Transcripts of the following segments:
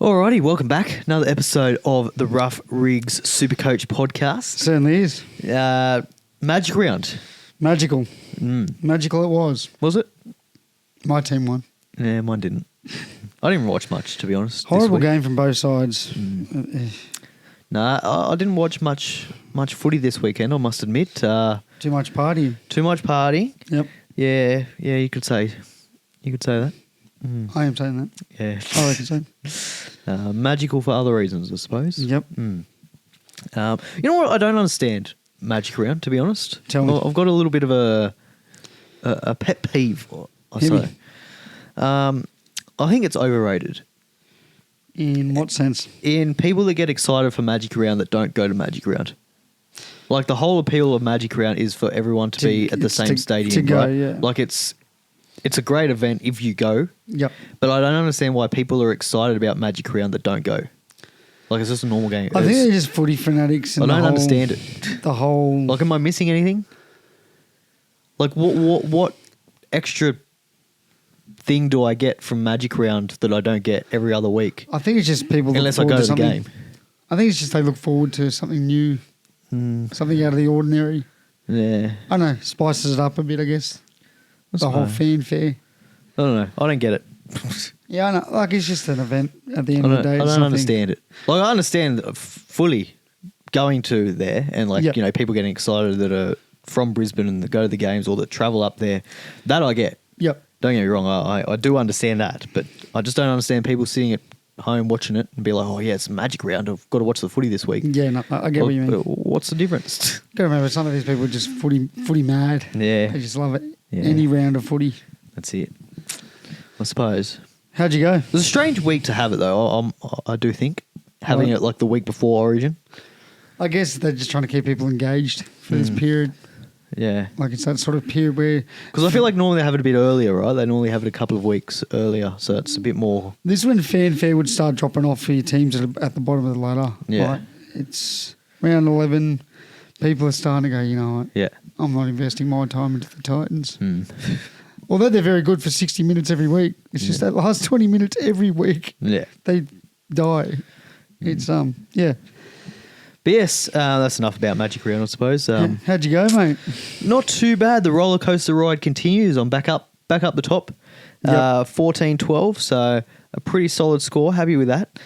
Alrighty, welcome back. Another episode of the Rough Rigs SuperCoach podcast. Certainly is. Magic round. Magical. Magical it was. Was it? My team won. Yeah, mine didn't. I didn't watch much, to be honest. Horrible game from both sides. Nah, I didn't watch much footy this weekend, I must admit. Too much partying. Too much party. Yep. Yeah, you could say that. I am saying that. Yeah. I reckon so. Magical for other reasons, I suppose. Yep. You know what? I don't understand Magic Round, to be honest. Tell me. I've got a little bit of a pet peeve, I Hit say. me. I think it's overrated. In what sense? In people that get excited for Magic Round that don't go to Magic Round. Like, the whole appeal of Magic Round is for everyone to be at the same stadium, to go, right? yeah. Like, it's a great event if you go. Yep. But I don't understand why people are excited about Magic Round that don't go. Like, it's just a normal game. I think they're just footy fanatics. And I don't understand it. The whole... Like, am I missing anything? Like, what extra thing do I get from Magic Round that I don't get every other week? I think it's just people Unless I look go forward to the something. game. I think it's just they look forward to something new, something out of the ordinary. Yeah. I don't know, spices it up a bit, I guess. The whole fanfare. I don't know. I don't get it. Yeah, I know. Like, it's just an event at the end of the day. I don't understand it. Like, I understand fully going to there and, like, Yep. you know, people getting excited that are from Brisbane and that go to the games or that travel up there. That I get. Yep. Don't get me wrong. I do understand that. But I just don't understand people sitting at home watching it and be like, oh, yeah, it's Magic Round. I've got to watch the footy this week. Yeah, no, I get what you mean. What's the difference? Got to remember, some of these people are just footy mad. Yeah. They just love it. Yeah. Any round of footy. That's it. I suppose. How'd you go? It was a strange week to have it, though. I do think. Having it like the week before Origin. I guess they're just trying to keep people engaged for this period. Yeah. Like, it's that sort of period where... Because I feel like normally they have it a bit earlier, right? They normally have it a couple of weeks earlier, so it's a bit more... This is when fanfare would start dropping off for your teams at the bottom of the ladder. Yeah. Right? It's round 11, people are starting to go, you know what, Yeah. I'm not investing my time into the Titans. Although they're very good for 60 minutes every week, it's just that last 20 minutes every week, Yeah. they die. It's, yeah. But yes, that's enough about Magic Round, I suppose. How'd you go, mate? Not too bad. The roller coaster ride continues. I'm back up the top. 14-12, so a pretty solid score. Happy with that.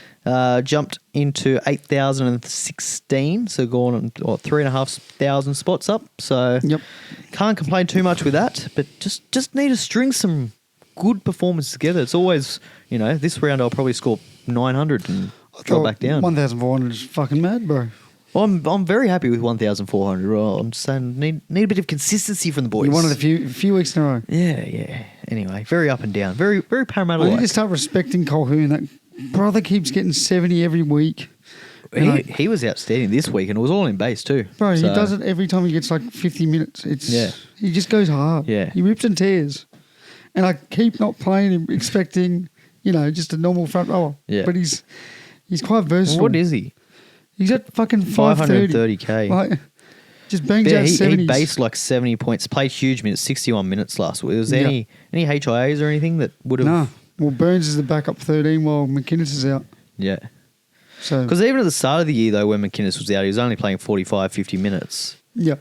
Jumped into 8,016, so gone 3,500 spots up. So can't complain too much with that. But just need to string some good performances together. It's always, you know, this round I'll probably score 900 and drop back down. 1,400 is fucking mad, bro. I'm very happy with 1,400. Well, I'm just saying need a bit of consistency from the boys. You're one of the few weeks in a row. Yeah. Anyway, very up and down. Very Parramatta. I need to start respecting Colquhoun. That brother keeps getting 70 every week. He was outstanding this week, and it was all in base too. Bro, he does it every time he gets like 50 minutes. He just goes hard. Yeah. He rips and tears. And I keep not playing him, expecting, you know, just a normal front rower. Yeah. But he's quite versatile. What is he? He's at fucking 530. 530k. Like, just bangs out 70s. He based like 70 points, played huge minutes, 61 minutes last week. Was there any HIAs or anything that would have... No. Well, Burns is the backup 13 while McInnes is out. Yeah. So Because even at the start of the year, though, when McInnes was out, he was only playing 45, 50 minutes. Yeah.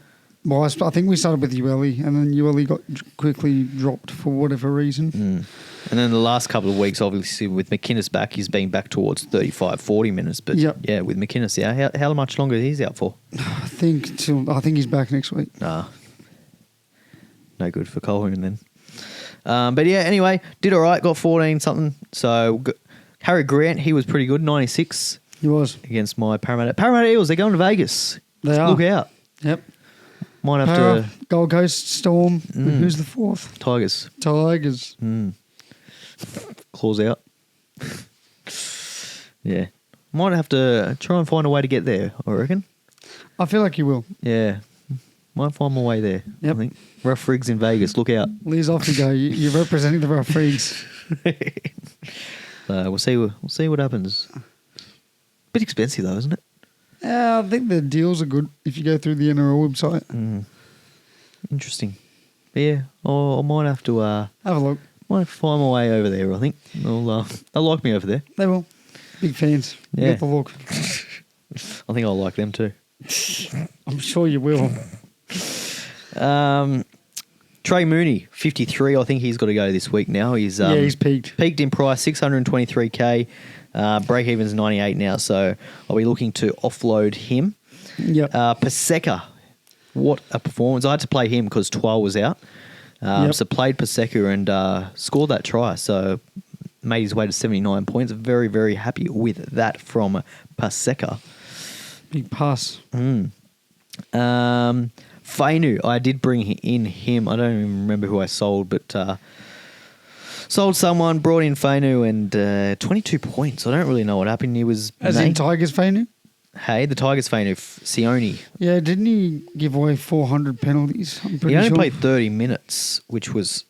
Well, I think we started with Ueli, and then Ueli got quickly dropped for whatever reason. And then the last couple of weeks, obviously, with McInnes back, he's been back towards 35, 40 minutes. But yeah, with McInnes, how much longer he's out for? I think he's back next week. Nah. No good for Colquhoun then. But yeah, anyway, did all right, got 14 something. So Harry Grant, he was pretty good, 96. He was. Against my Parramatta Eels. They're going to Vegas. They are. Look out. Yep. Might have to... Gold Coast, Storm. Who's the fourth? Tigers. Claws out. Yeah. Might have to try and find a way to get there, I reckon. I feel like you will. Yeah. Might find my way there. Yep. I think. Rough Rigs in Vegas. Look out. Liz, off you go. You're representing the Rough Rigs. We'll see what happens. Bit expensive though, isn't it? I think the deals are good if you go through the NRL website. Interesting. But yeah, I might have to have a look. Might find my way over there. I think they'll like me over there. They will. Big fans. Yeah. Get the look. I think I'll like them too. I'm sure you will. Trey Mooney, 53. I think he's got to go this week now. He's peaked. Peaked in price, 623k. Break even's 98 now, so I'll be looking to offload him. Yep. Paseka, what a performance! I had to play him because Twal was out. So played Paseka and scored that try. So made his way to 79 points. Very, very happy with that from Paseka. Big pass. Fainu, I did bring in him. I don't even remember who I sold, but sold someone, brought in Fainu, and 22 points. I don't really know what happened. He was As in Tigers Fainu? Hey, the Tigers Fainu, Sione. Yeah, didn't he give away 400 penalties? I'm pretty He only sure. played 30 minutes, which was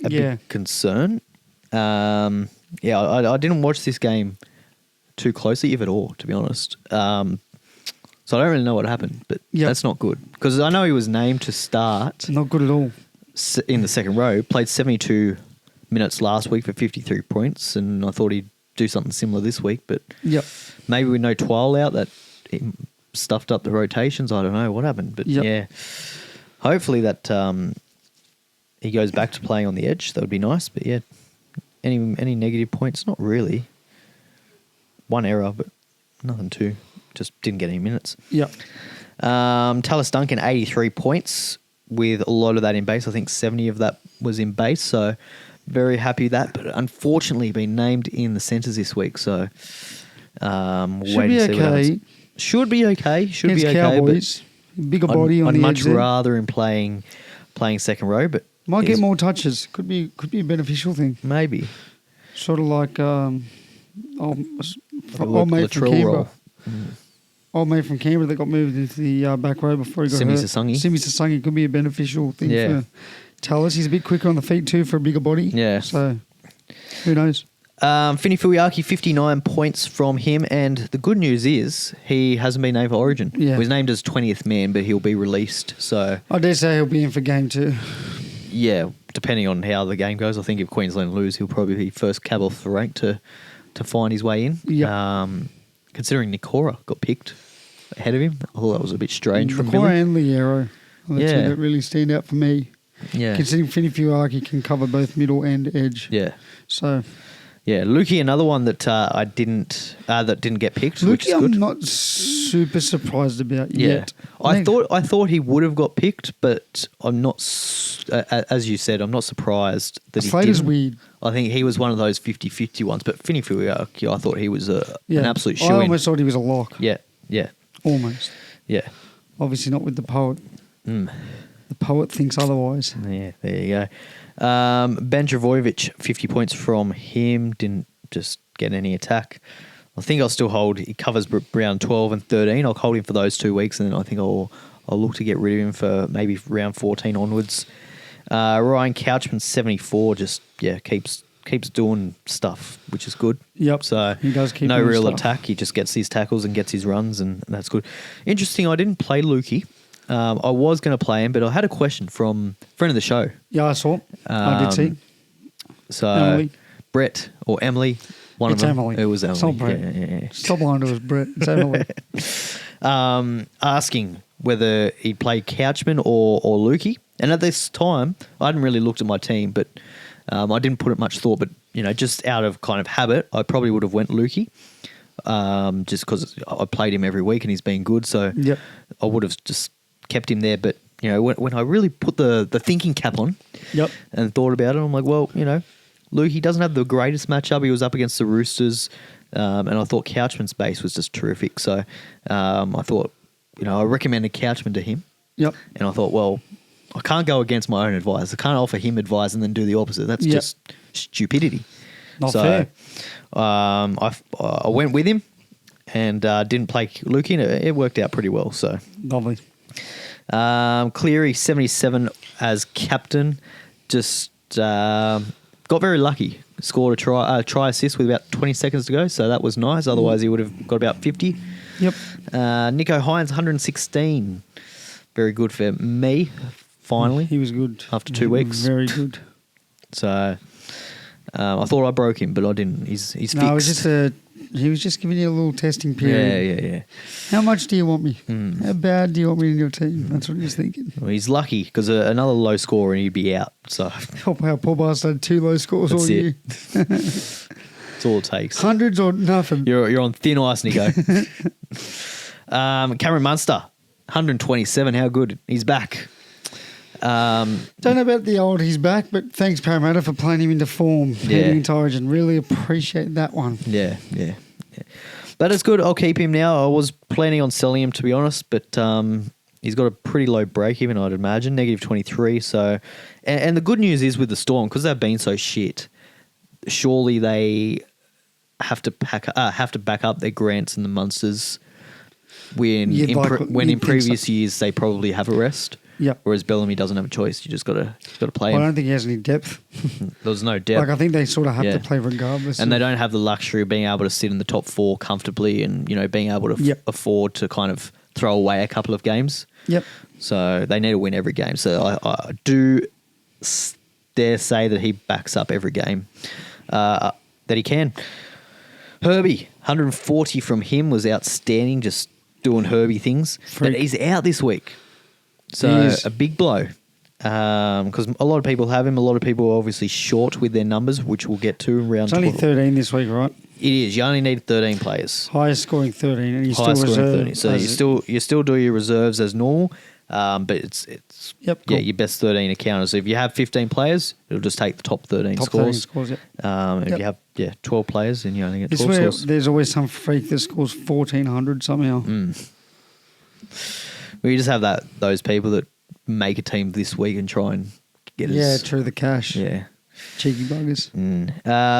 a big concern. I didn't watch this game too closely, if at all, to be honest. So I don't really know what happened, but that's not good. Because I know he was named to start. Not good at all. In the second row, played 72 minutes last week for 53 points, and I thought he'd do something similar this week, but maybe with no Twal out, that it stuffed up the rotations. I don't know what happened, but hopefully that he goes back to playing on the edge. That would be nice, but any negative points? Not really. One error, but nothing too. Just didn't get any minutes. Tallis Duncan, 83 points with a lot of that in base. I think 70 of that was in base, so very happy with that. But unfortunately been named in the centres this week, so Should be okay. Should be okay. Should be okay. Cowboys, bigger body on I'd the much edge there. rather him playing second row, but might get more touches. Could be a beneficial thing. Maybe. Sort of like old mate from Latrell Canberra. role. Old mate from Canberra that got moved into the back row before he got Simi hurt. Sasangi. Simi Sasangi could be a beneficial thing for Tallis. He's a bit quicker on the feet too for a bigger body. Yeah. So who knows? Fini Fuiaki, 59 points from him, and the good news is he hasn't been named for Origin. Yeah. He was named as 20th man, but he'll be released. So I dare say he'll be in for game 2. yeah, depending on how the game goes, I think if Queensland lose, he'll probably be first cab off the rank to find his way in. Yep. Considering Nikora got picked ahead of him, I thought that was a bit strange from Cora Billy. and Liero are the two that really stand out for me. Yeah. Considering Fini Fuiaki can cover both middle and edge. Yeah. So Yeah, Lukey, another one that I didn't get picked, which is Lukey, good. I'm not super surprised about Yeah, yet. I thought he would have got picked, but I'm not. As you said, I'm not surprised that he Slater's didn't. weird. I think he was one of those 50-50 ones, but Fini Fuiaki, I thought he was an absolute I shoo-in. almost thought he was a lock. Yeah. Almost. Yeah. Obviously not with the poet. The poet thinks otherwise. Yeah, there you go. Ben Travojevic, 50 points from him. Didn't just get any attack. I think I'll still hold. He covers round 12 and 13. I'll hold him for those 2 weeks, and then I think I'll look to get rid of him for maybe round 14 onwards. Ryan Couchman, 74, just keeps doing stuff, which is good. Yep. So he does keep no doing real stuff. attack. He just gets his tackles and gets his runs, and that's good. Interesting. I didn't play Lukey. I was going to play him, but I had a question from a friend of the show. Yeah, I saw. I did see. So Emily. Brett or Emily, one It's of them. Emily. It was Emily. It's not Brett. Yeah. Stop lying to us, Brett. It's Emily. Asking whether he played Couchman or Lukey. And at this time, I hadn't really looked at my team, but I didn't put it much thought. But, just out of kind of habit, I probably would have went Lukey just because I played him every week and he's been good. So I would have just kept him there. But, when I really put the thinking cap on and thought about it, I'm like, well, Lukey doesn't have the greatest matchup. He was up against the Roosters, and I thought Couchman's base was just terrific. So I thought, I recommended Couchman to him. Yep. And I thought, well, I can't go against my own advice. I can't offer him advice and then do the opposite. That's just stupidity. Not fair. I went with him and didn't play Lukey, and it worked out pretty well. So Lovely. Cleary, 77 as captain, just got very lucky. Scored a try assist with about 20 seconds to go, so that was nice. Otherwise, he would have got about 50. Yep. Nico Hines, 116. Very good for me, finally. He was good. After 2 weeks. Very good. So, I thought I broke him, but I didn't. He's fixed. No, it was he was just giving you a little testing period. Yeah. How much do you want me? How bad do you want me in your team? That's what he was thinking. Well, he's lucky because another low scorer and he'd be out. So How poor bastard had 2 low scores that's all year. That's all it takes. Hundreds or nothing. You're on thin ice, Nico. Cameron Munster, 127. How good? He's back. Don't know about the old he's back, but thanks Parramatta for playing him into form heading into Origin. Really appreciate that one. Yeah. But it's good. I'll keep him now. I was planning on selling him, to be honest, but he's got a pretty low break even, I'd imagine, -23. So, and the good news is with the Storm, because they've been so shit, surely they have to back up their Grants and the Munsters when in previous years they probably have a rest. Yep. Whereas Bellamy doesn't have a choice. You just got to play I him. don't think he has any depth. There's no depth. I think they sort of have to play regardless. And they don't have the luxury of being able to sit in the top 4 comfortably and, being able to afford to kind of throw away a couple of games. Yep. So they need to win every game. So I do dare say that he backs up every game that he can. Herbie, 140 from him was outstanding, just doing Herbie things. But he's out this week. So a big blow because a lot of people have him. A lot of people are obviously short with their numbers, which we'll get to around. It's only 13 this week, right? It is. You only need 13 players. Highest scoring 13, and you still Highest scoring reserve. 30. So you still do your reserves as normal, but it's cool. your best 13 accounters. So if you have 15 players, it'll just take the top 13 scores. Yep. If you have 12 players, then you only get 12 This scores. There's always some freak that scores 1,400 somehow. We just have those people that make a team this week and try and get us. Yeah, true, the cash. Yeah. Cheeky buggers.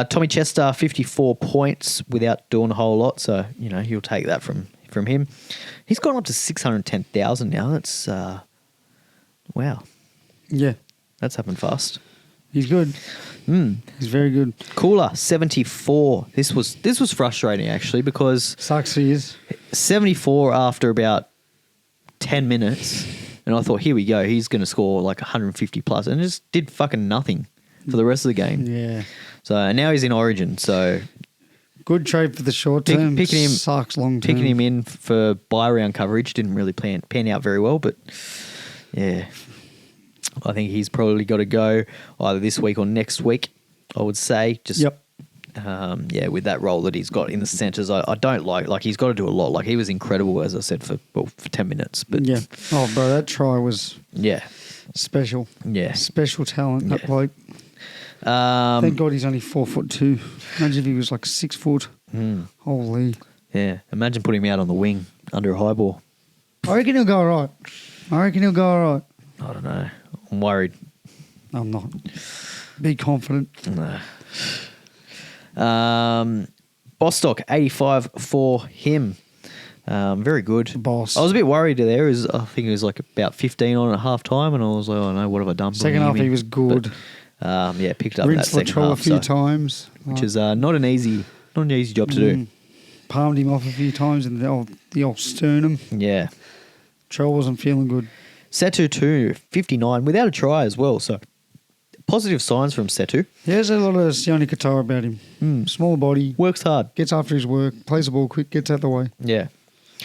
Tommy Chester, 54 points without doing a whole lot. So, you'll take that from him. He's gone up to 610,000 now. That's, wow. Yeah. That's happened fast. He's good. He's very good. Cooler, 74. This was frustrating, actually, because... Sucks he is. 74 after about 10 minutes, and I thought, here we go, he's going to score like 150 plus, and just did fucking nothing for the rest of the game. Yeah. So and now he's in Origin, so good trade for the short term. Picking him, sucks long term. Picking him in for buy round coverage didn't really pan out very well, but yeah, I think he's probably got to go either this week or next week. I would say just. Yep. With that role that he's got in the centres, I don't like he's got to do a lot. Like he was incredible, as I said, for 10 minutes. But yeah, bro, that try was special. Yeah, special talent. That bloke. Thank God he's only 4'2". Imagine if he was like 6 foot. Holy. Yeah, imagine putting him out on the wing under a high ball. I reckon he'll go all right. I don't know. I'm worried. I'm not. Be confident. No. Bostock, 85 for him. Very good. Boss. I was a bit worried there. I think it was like about 15 on at half time, and I was like, oh no, what have I done? Second half he was good. But, picked up Rinsed that second Latrell half a few times, which is not an easy job to do. Palmed him off a few times in the old sternum. Yeah. Latrell wasn't feeling good. Setu too, 59 without a try as well. So positive signs from Setu. He has a lot of Sione Katoa about him. Smaller body. Works hard. Gets after his work. Plays the ball quick. Gets out the way. Yeah.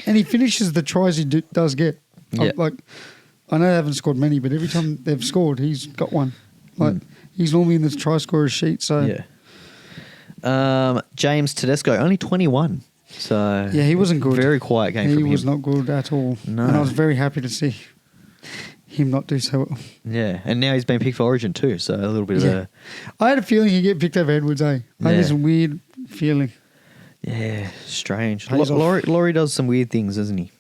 And he finishes the tries he does get. Yeah. I know they haven't scored many, but every time they've scored, he's got one. He's normally in the try scorer sheet. So yeah. James Tedesco, only 21. So yeah, he wasn't good. Very quiet game from him. He was not good at all. No. And I was very happy to see him not do so well. Yeah, and now he's been picked for Origin too, so a little bit of a... I had a feeling he'd get picked over Edwards, I had this weird feeling. Yeah, strange. Laurie does some weird things, doesn't he?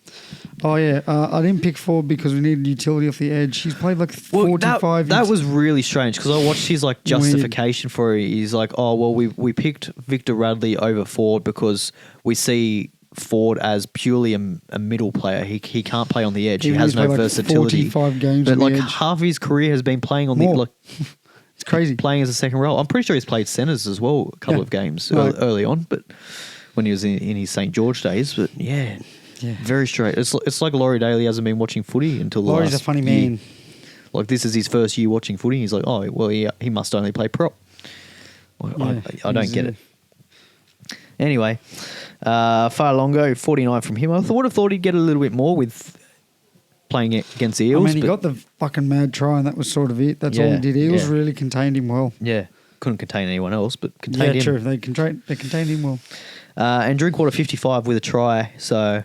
Oh, yeah. I didn't pick Ford because we needed utility off the edge. He's played like 45... That was really strange because I watched his justification for it. He's like, oh, well, we picked Victor Radley over Ford because we see Ford as purely a middle player. He can't play on the edge. He has no versatility. 45 games but on the edge. half of his career has been playing on the it's crazy. Playing as a second row. I'm pretty sure he's played centres as well a couple of games early on, but when he was in his St. George days. But yeah, very straight. It's like Laurie Daly hasn't been watching footy until the Laurie's last a funny year. man. Like this is his first year watching footy. He's like, oh well, he must only play prop. I don't get it. Anyway, Farlongo, 49 from him. I would have thought he'd get a little bit more with playing against the Eels. I mean, he got the fucking mad try, and that was sort of it. That's all he did. Eels really contained him well. Yeah, couldn't contain anyone else, but contained him. Yeah, true. They contained him well. And Drinkwater, 55 with a try. So,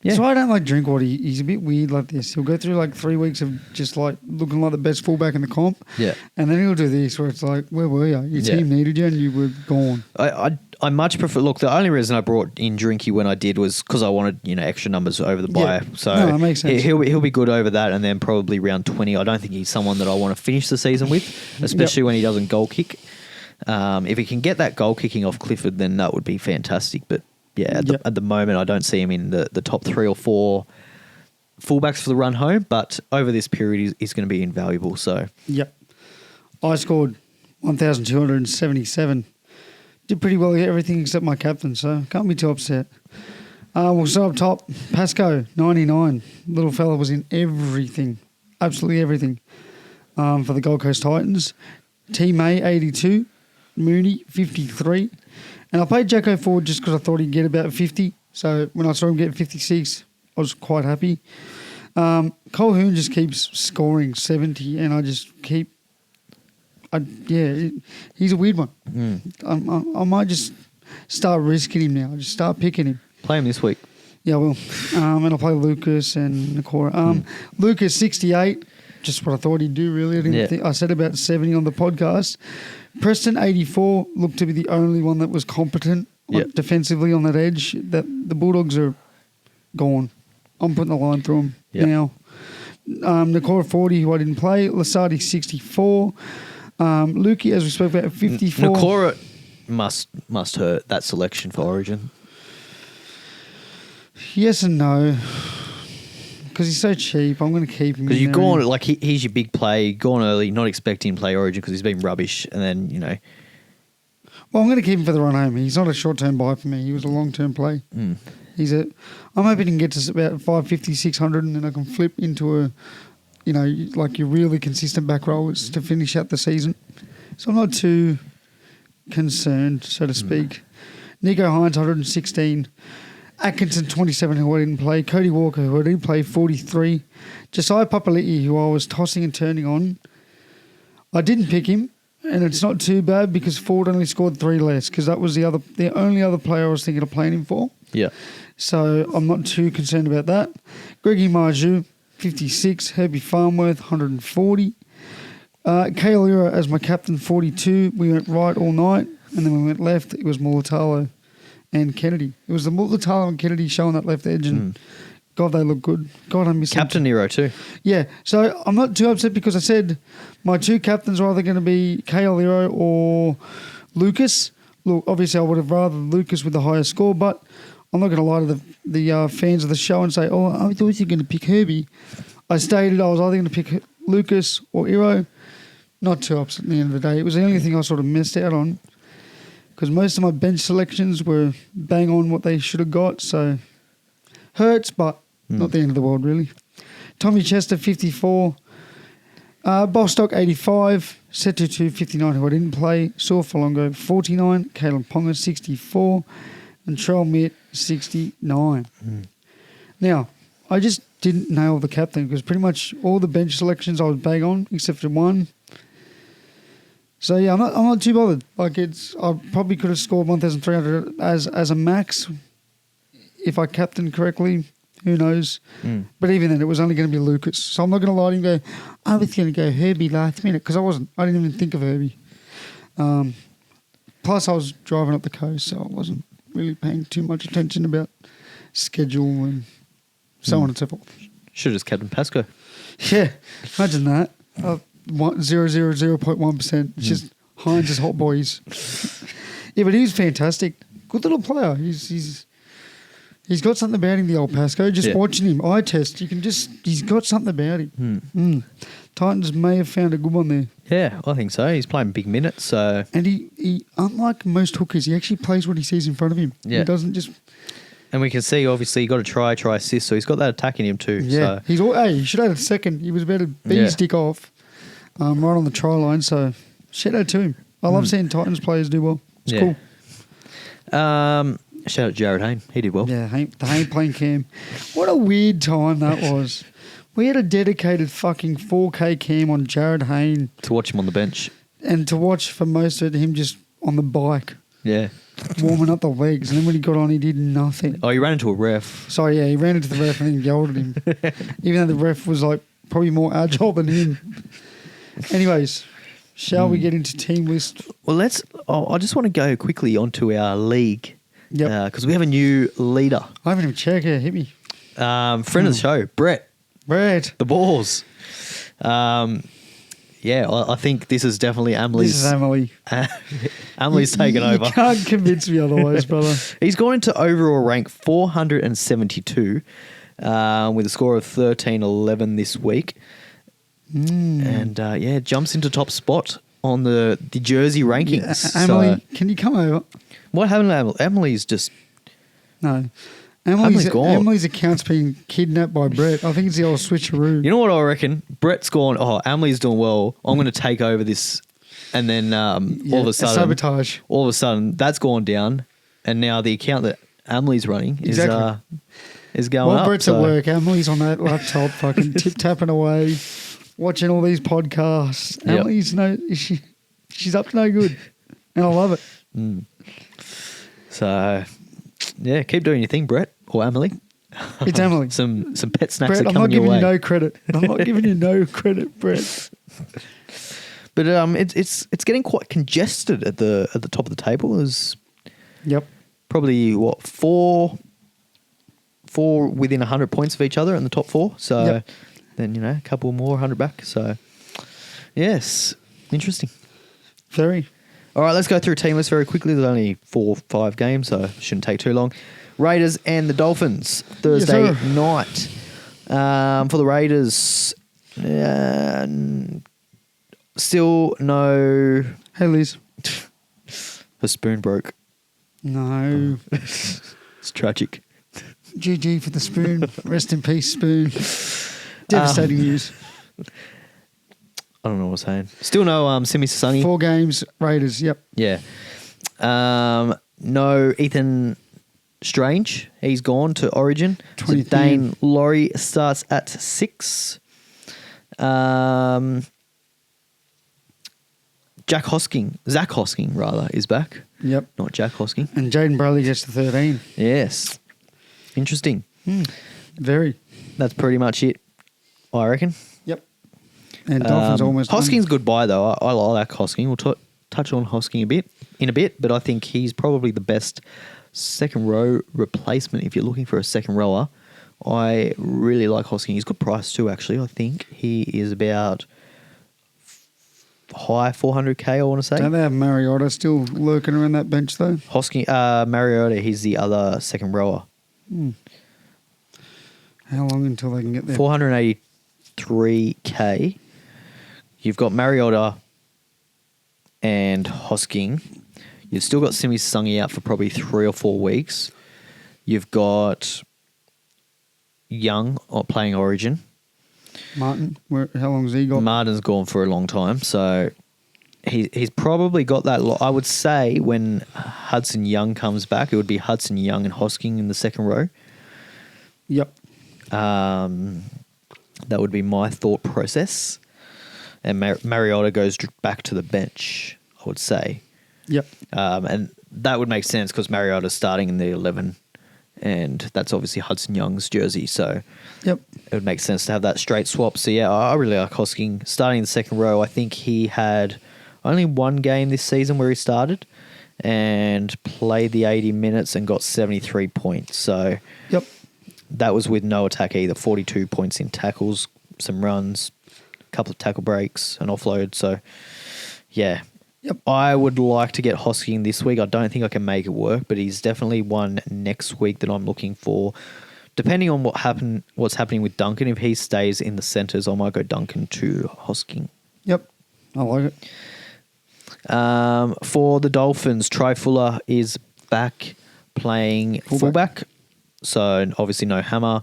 yeah. So I don't like Drinkwater. He's a bit weird like this. He'll go through like 3 weeks of just like looking like the best fullback in the comp. Yeah. And then he'll do this where it's like, where were you? Your team needed you and you were gone. I much prefer. Look, the only reason I brought in Drinky when I did was because I wanted extra numbers over the buy. So that makes sense. He'll be good over that, and then probably round 20. I don't think he's someone that I want to finish the season with, especially when he doesn't goal kick. If he can get that goal kicking off Clifford, then that would be fantastic. But at the moment, I don't see him in the top 3 or 4 fullbacks for the run home. But over this period, he's going to be invaluable. So I scored 1,277. Did pretty well at everything except my captain, so can't be too upset. We'll start up top. Pascoe, 99. Little fella was in everything, absolutely everything, for the Gold Coast Titans. T May, 82. Mooney, 53. And I played Jacko forward just because I thought he'd get about 50. So when I saw him get 56, I was quite happy. Colquhoun just keeps scoring 70, and I just keep... he's a weird one. I might just start risking him now. Just start picking him. Play him this week. Yeah, I will. And I'll play Lucas and Nakora. Lucas, 68. Just what I thought he'd do, really. I didn't think, I said about 70 on the podcast. Preston, 84, looked to be the only one that was competent defensively on that edge. That the Bulldogs are gone. I'm putting the line through them now. Nakora, 40, who I didn't play. Lasardi, 64. Lukey, as we spoke about, 54. Nakora must hurt that selection for Origin. Yes and no. Because he's so cheap, I'm going to keep him. Because you've gone, like, he's your big play, you've gone early, not expecting him to play Origin because he's been rubbish, and then, Well, I'm going to keep him for the run home. He's not a short-term buy for me. He was a long-term play. I'm hoping he can get to about 550, 600, and then I can flip into a, like your really consistent back rowers to finish out the season. So I'm not too concerned, so to speak. Nico Hines, 116. Atkinson, 27, who I didn't play. Cody Walker, who I didn't play, 43. Josiah Papali'i, who I was tossing and turning on. I didn't pick him, and it's not too bad because Ford only scored 3 less because that was the only other player I was thinking of playing him for. Yeah. So I'm not too concerned about that. Greggy Marju, 56. Herbie Farmworth, 140. Kale Ira as my captain, 42. We went right all night, and then we went left. It was Mulatalo and Kennedy. It was the Mulatalo and Kennedy showing that left edge, and God, they look good. God, I miss Captain Nero too. Yeah, so I'm not too upset because I said my 2 captains are either going to be Kale Iro or Lucas. Look, obviously I would have rather Lucas with the higher score, but I'm not going to lie to the fans of the show and say, oh, I thought you were going to pick Herbie. I stated I was either going to pick Lucas or Iro. Not too upset at the end of the day. It was the only thing I sort of missed out on because most of my bench selections were bang on what they should have got, so hurts, but not the end of the world, really. Tommy Chester, 54. Bostock, 85. Setutu, 59, who I didn't play. Saw Falongo, 49. Caleb Ponga, 64. And Trell Mitt, 69. Now, I just didn't nail the captain because pretty much all the bench selections I was bang on, except for one. So, yeah, I'm not too bothered. Like, I probably could have scored 1,300 as a max if I captained correctly. Who knows? But even then, it was only going to be Lucas. So I'm not going to lie to him and go, I was going to go Herbie last minute because I wasn't. I didn't even think of Herbie. Plus, I was driving up the coast, so I wasn't really paying too much attention about schedule and so on and so forth. Should have just captained Pascoe. Yeah, imagine that. 0.1%. It's just Hines' hot boys. Yeah, but he's fantastic. Good little player. He's got something about him, the old Pascoe. Just watching him, eye test, he's got something about him. Titans may have found a good one there. Yeah, I think so. He's playing big minutes, so... And he unlike most hookers, he actually plays what he sees in front of him. Yeah. He doesn't just... And we can see, obviously, he got a try assist, so he's got that attack in him too. Yeah, so. He should have had a second. He was about to beat his stick off right on the try line, so shout out to him. I love seeing Titans players do well. It's cool. Shout out Jared Hayne. He did well. Yeah, the Hayne playing cam. What a weird time that was. We had a dedicated fucking 4K cam on Jared Hayne. To watch him on the bench. And to watch for most of it, him just on the bike. Yeah. Warming up the legs. And then when he got on, he did nothing. Oh, he ran into a ref. Sorry, yeah, he ran into the ref and then yelled at him. Even though the ref was like probably more agile than him. Anyways, shall we get into team list? Well, I just want to go quickly onto our league. Yep. Because we have a new leader. I haven't even checked. Yeah, hit me. Friend of the show, Brett. The Balls. Yeah, I think this is definitely Amelie's. This is Emily. Amelie's taken over. You can't convince me otherwise, brother. He's gone into overall rank 472 with a score of 1311 this week. And jumps into top spot on the jersey rankings. Yeah, Emily, can you come over? What happened to Emily? Emily's just... No. Emily's gone. Emily's account's been kidnapped by Brett. I think it's the old switcheroo. You know what I reckon? Brett's gone, Emily's doing well. I'm going to take over this. And then all of a sudden... Sabotage. All of a sudden, that's gone down. And now the account that Emily's running is going up. Brett's at work. Emily's on that laptop fucking tip-tapping away, watching all these podcasts. Yep. Emily's she's up to no good. And I love it. So... Yeah, keep doing your thing, Brett or Emily. It's Emily. some pet snacks Brett, are coming your way. I'm not giving you no credit. I'm not giving you no credit, Brett. But it's getting quite congested at the top of the table. There's probably four within 100 points of each other in the top four. So then a couple more 100 back. So yes, interesting. Very. All right, let's go through team list very quickly. There's only 4 or 5 games, so it shouldn't take too long. Raiders and the Dolphins, Thursday night. For the Raiders, still no... Hey, Liz. The spoon broke. No. It's tragic. GG for the spoon. Rest in peace, spoon. Devastating news. I don't know what I'm saying. Still no Simi Sasani. 4 games, Raiders, yep. Yeah. No Ethan Strange. He's gone to Origin. So Dane Laurie starts at 6. Zach Hosking, rather, is back. Yep. Not Jack Hosking. And Jaden Bradley gets to 13. Yes. Interesting. Very. That's pretty much it, I reckon. Yep. And Dolphins almost... Hosking's goodbye, though. I like Hosking. We'll touch on Hosking in a bit, but I think he's probably the best second row replacement if you're looking for a second rower. I really like Hosking. He's good price too, actually. I think he is about high 400k, I want to say. Don't they have Mariota still lurking around that bench, though? Hosking, Mariota, he's the other second rower. How long until they can get there? 483k. You've got Mariota and Hosking. You've still got Simi Sungi out for probably 3 or 4 weeks. You've got Young playing Origin. Martin, how long has he got? Martin's gone for a long time, so he's probably got that. I would say when Hudson Young comes back, it would be Hudson Young and Hosking in the second row. Yep. That would be my thought process. And Mariota goes back to the bench, I would say. Yep. And that would make sense because Mariota's starting in the 11, and that's obviously Hudson Young's jersey. So it would make sense to have that straight swap. So, yeah, I really like Hosking. Starting in the second row, I think he had only 1 game this season where he started and played the 80 minutes and got 73 points. So that was with no attack either. 42 points in tackles, some runs, a couple of tackle breaks, an offload. So, yeah. I would like to get Hosking this week. I don't think I can make it work, but he's definitely one next week that I'm looking for. Depending on what's happening with Duncan, if he stays in the centres, I might go Duncan to Hosking. Yep, I like it. For the Dolphins, Try Fuller is back playing fullback. So obviously no Hammer.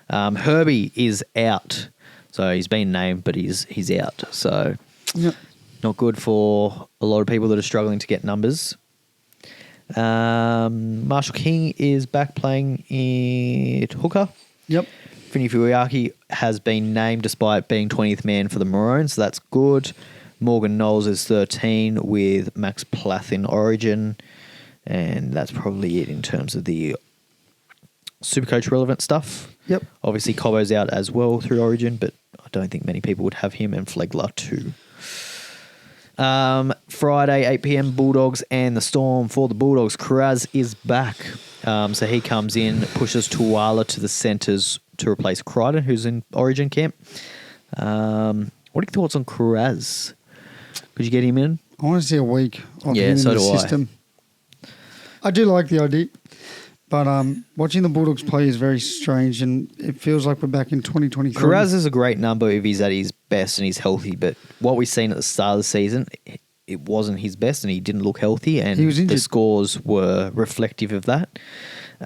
Herbie is out. So he's been named, but he's out. So Not good for a lot of people that are struggling to get numbers. Marshall King is back playing at hooker. Yep. Vinny Fuyaki has been named despite being 20th man for the Maroons, so that's good. Morgan Knowles is 13 with Max Plath in Origin, and that's probably it in terms of the Supercoach relevant stuff. Yep. Obviously, Cobbo's out as well through Origin, but I don't think many people would have him, and Flegler too. Friday, 8 p.m, Bulldogs and the Storm. For the Bulldogs, Karaz is back. So he comes in, pushes Tuala to the centres to replace Crichton, who's in Origin camp. What are your thoughts on Karaz? Could you get him in? I want to see a week of him in so the do system. I do like the idea, but watching the Bulldogs play is very strange, and it feels like we're back in 2023. Karaz is a great number if he's at his best and he's healthy, but what we've seen at the start of the season, it wasn't his best and he didn't look healthy, and he was injured. The scores were reflective of that.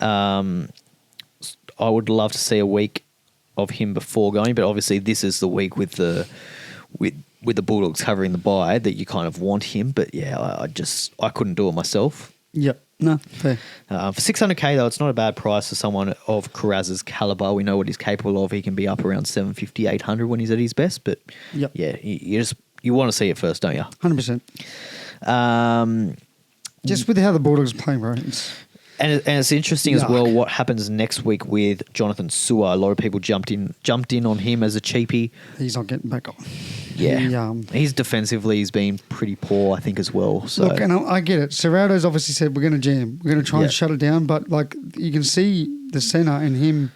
I would love to see a week of him before going, but obviously this is the week with the Bulldogs covering the bye that you kind of want him. But yeah, I couldn't do it myself. Yep. No, fair. For $600K though, it's not a bad price for someone of Karaz's caliber. We know what he's capable of. He can be up around 750, 800 when he's at his best. But Yep. yeah, you want to see it first, don't you? 100%. Just with how the Bulldogs are playing, bro. And it's interesting as well what happens next week with Jonathan Sewer. A lot of people jumped in on him as a cheapie. He's not getting back on. Yeah, he's defensively he's been pretty poor, I think, as well. So. Look, and I get it. Serrato's obviously said we're going to jam, we're going to try and shut it down. But like you can see the centre and him,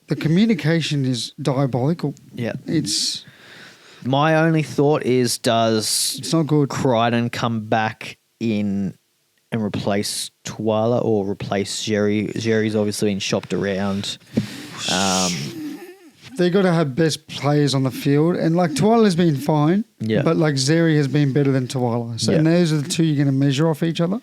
the communication is diabolical. Yeah, it's. My only thought is, does it's not good. Crichton come back in and replace Tuala or replace Jerry? Jerry's obviously been shopped around. They got to have best players on the field, and like Tuala's been fine, but like Zeri has been better than Tuala. So and those are the two you're going to measure off each other.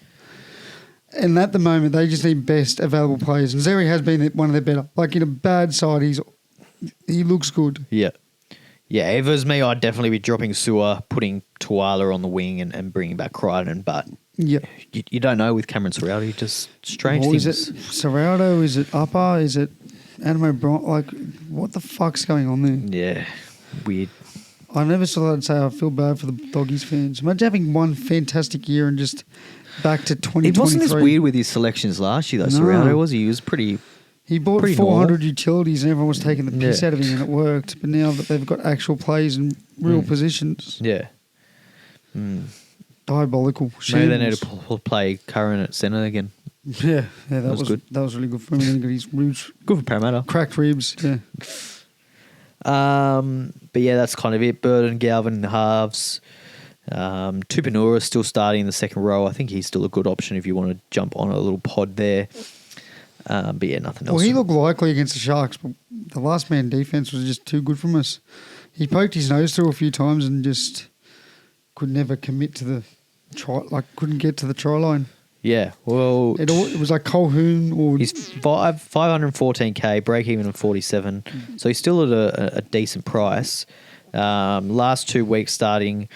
And at the moment, they just need best available players, and Zeri has been one of their better. Like in a bad side, he looks good. Yeah. Yeah, if it was me, I'd definitely be dropping Sewer, putting Tuala on the wing and bringing back Crichton. But you don't know with Cameron Serraldo. Just strange things. Is it Serraldo? Is it Upper? Is it Adam O'Brien? Like, what the fuck's going on there? Yeah, weird. I never saw that say I feel bad for the Doggies fans. Imagine having one fantastic year and just back to 2023. It wasn't as weird with his selections last year, though. No. Serraldo was. He was pretty... He bought 400 utilities and everyone was taking the piss out of him and it worked. But now that they've got actual plays in real positions. Yeah. Diabolical. Maybe they need to play Curran at centre again. Yeah, that was good. That was really good for him. He got his ribs. Good for Parramatta. Cracked ribs, yeah. But yeah, that's kind of it. Burton, Galvin in the halves. Tupanura is still starting in the second row. I think he's still a good option if you want to jump on a little pod there. But yeah, nothing else. Well, he looked likely against the Sharks, but the last man defence was just too good from us. He poked his nose through a few times and just could never commit to the try, like couldn't get to the try line. Yeah, well... It was like Colhoun or... He's 514K, break even at 47, so he's still at a decent price. Last 2 weeks starting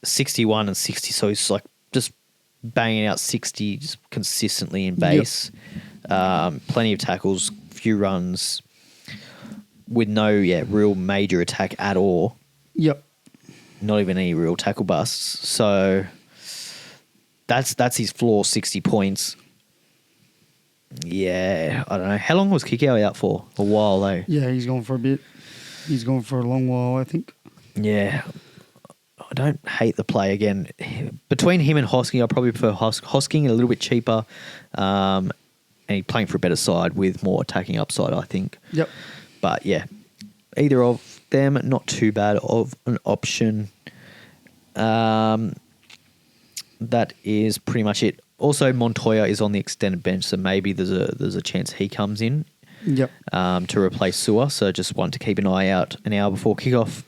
61 and 60, so he's like just banging out 60 just consistently in base. Plenty of tackles, few runs, with no real major attack at all. Yep. Not even any real tackle busts. So that's his floor, 60 points. Yeah, I don't know. How long was Kikau out for? A while, though. Yeah, he's gone for a bit. He's gone for a long while, I think. Yeah. I don't hate the play again. Between him and Hosking, I probably prefer Hosking, a little bit cheaper. And he's playing for a better side with more attacking upside, I think. Yep. But yeah, either of them, not too bad of an option. That is pretty much it. Also, Montoya is on the extended bench, so maybe there's a chance he comes in. Yep. To replace Sewer. So just want to keep an eye out an hour before kickoff.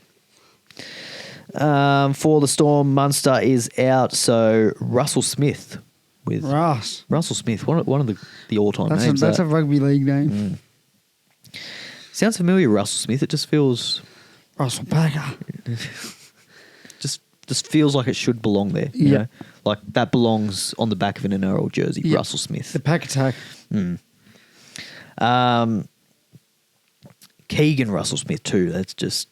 For the Storm, Munster is out. So Russell Smith with Russell Smith, one of the all-time names. That's a rugby league name. Sounds familiar, Russell Smith. It just feels Russell Packer. just just feels like it should belong there. You Yeah. know? Like that belongs on the back of an NRL jersey. Yeah. Russell Smith. The pack attack. Keegan Russell Smith too. That's just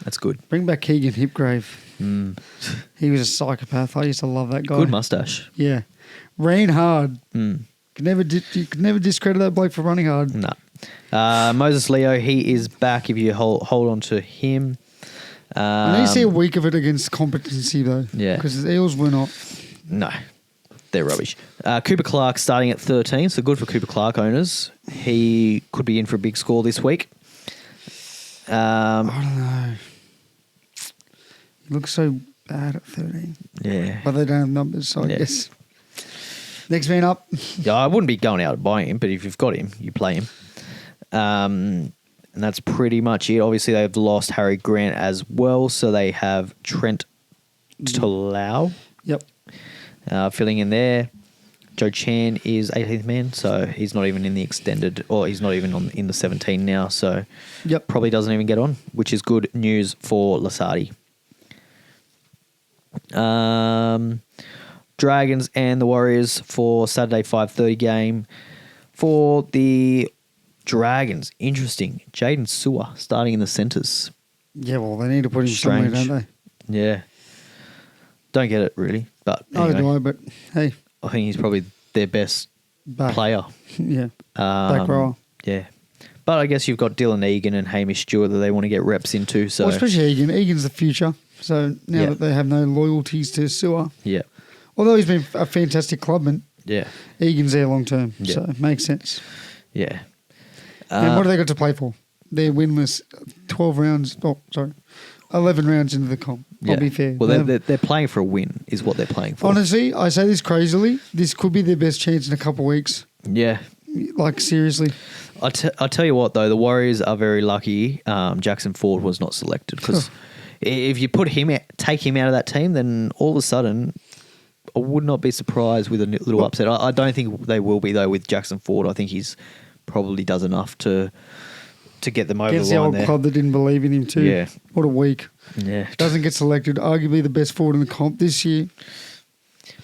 that's good. Bring back Keegan Hipgrave. He was a psychopath. I used to love that guy. Good mustache. Yeah. Ran hard. You could never discredit that bloke for running hard. No. Moses Leo, he is back if you hold on to him. I need to see a week of it against competency, though. Yeah. Because the Eels were not. No, they're rubbish. Cooper Clark starting at 13, so good for Cooper Clark owners. He could be in for a big score this week. I don't know. He looks so bad at 13. Yeah. But they don't have numbers, so I Yeah. guess. Next man up. Yeah, I wouldn't be going out and buying him, but if you've got him, you play him. And that's pretty much it. Obviously, they've lost Harry Grant as well, so they have Trent Tolau Yep. filling in there. Joe Chan is 18th man, so he's not even in the extended, or he's not even in the 17 now, so Yep. probably doesn't even get on, which is good news for Lasardi. Dragons and the Warriors for Saturday 5:30 game. For the Dragons, interesting. Jaden Sewer starting in the centres. Yeah, well, they need to put him somewhere, Strange. don't they? Yeah. Don't get it, really. But Neither anyway, do I, but hey, I think he's probably their best back. player. Yeah. Back row. Yeah. But I guess you've got Dylan Egan and Hamish Stewart that they want to get reps into. So Well, especially Egan. Egan's the future. So now Yeah. that they have no loyalties to Sewer, yeah. although he's been a fantastic clubman, Yeah. Egan's there long term. Yeah. So it makes sense. Yeah. And what do they got to play for? They're winless 12 rounds. Oh, sorry. 11 rounds into the comp. I'll be fair. Well, they're playing for a win, is what they're playing for. Honestly, I say this crazily. This could be their best chance in a couple of weeks. Yeah. Like, seriously. I'll tell you what, though, the Warriors are very lucky Jackson Ford was not selected, because if you take him out of that team, then all of a sudden I would not be surprised with a little upset. I don't think they will be, though, with Jackson Ford. I think he's probably does enough to get them over Against the the line old there. club that didn't believe in him too. Yeah. What a week. Yeah. Doesn't get selected. Arguably the best forward in the comp this year.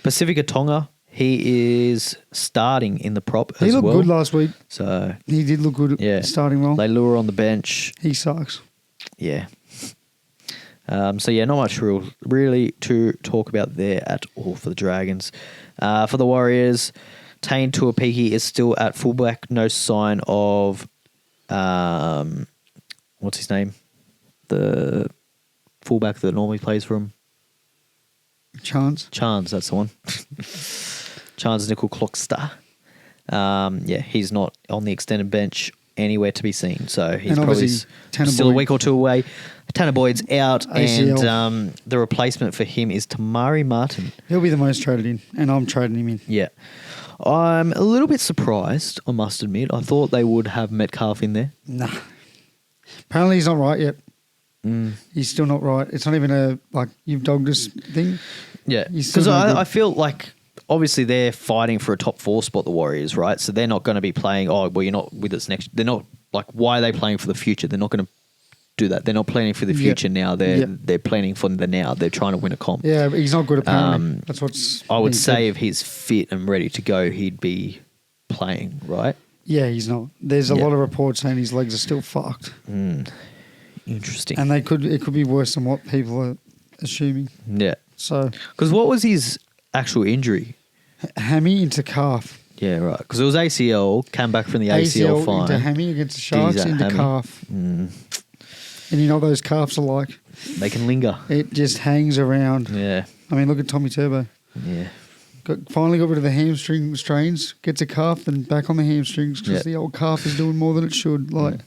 Pacifica Tonga, he is starting in the prop He as looked well. good last week. So He did look good yeah, at starting role. Leilua on the bench. He sucks. Yeah. So yeah, not much really to talk about there at all for the Dragons. For the Warriors, Tane Tuapiki is still at fullback. No sign of what's his name? The fullback that normally plays for him. Chance. Chance, that's the one. Chance Nickel Clockster. Yeah, he's not on the extended bench anywhere to be seen. So he's And probably obviously, Tanner still a Boyd. week or two away. Tanner Boyd's out, ACL. and the replacement for him is Tamari Martin. He'll be the most traded in, and I'm trading him in. Yeah. I'm a little bit surprised, I must admit. I thought they would have Metcalf in there. Nah. Apparently he's not right yet. He's still not right. It's not even a, like, you've dogged us thing. Yeah. He's still Because no good. I feel like, obviously, they're fighting for a top 4 spot, the Warriors, right? So they're not going to be playing, oh, well, you're not with us next. They're not, like, why are they playing for the future? They're not going to do that. They're not planning for the future now. They're planning for the now. They're trying to win a comp. Yeah, but he's not good apparently. That's what's... I would being say said. if he's fit and ready to go, he'd be playing, right? Yeah, he's not. There's a Yeah. lot of reports saying his legs are still fucked. Interesting. And it could be worse than what people are assuming. Yeah. So, Because what was his actual injury? hammy into calf. Yeah, right. Because it was ACL, came back from the ACL, fine. into hammy against the Sharks, that into hammy? calf. And you know what those calves are like? They can linger. It just hangs around. Yeah. I mean, look at Tommy Turbo. Yeah. Finally got rid of the hamstring strains, gets a calf and back on the hamstrings because Yeah. the old calf is doing more than it should. Like,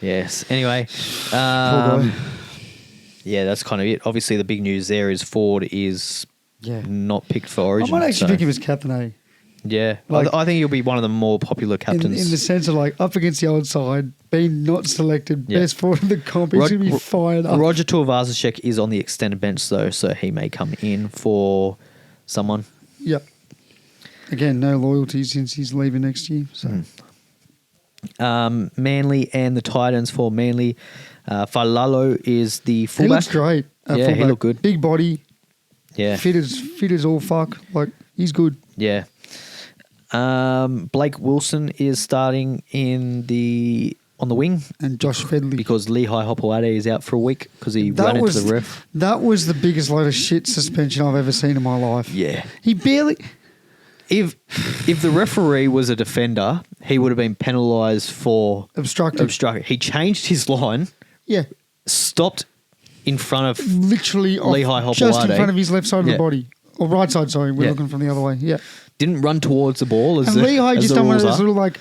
Yes. Anyway. poor guy. Yeah, that's kind of it. Obviously, the big news there is Ford is Yeah. not picked for I Origin. might actually so- pick him as captain A. Yeah. Like- I think he'll be one of the more popular captains. In the sense of like up against the old side, being not selected, Yeah. best forward in the comp, he's going to be fired up. Roger Tuivasa-Sheck is on the extended bench, though, so he may come in for someone. Yep. Again, no loyalty since he's leaving next year. So Manly and the Titans for Manly. Falalo is the he fullback. looks great. Yeah, he fullback. looked good. Big body, Yeah. fit as all fuck. Like, he's good. Yeah. Blake Wilson is starting on the wing And Josh Fedley. because Lehigh Hopewade is out for a week because he ran into the ref. That was the biggest load of shit suspension I've ever seen in my life. Yeah. He barely... If the referee was a defender, he would have been penalised for Obstructed. He changed his line, Yeah. stopped in front of Literally off, Lehigh just in Hopewade. front of his left side of Yeah. the body. Or right side, sorry. We're Yeah. looking from the other way. Yeah. didn't run towards the ball as And the, Lehigh as just the done one of rules those are. little, like,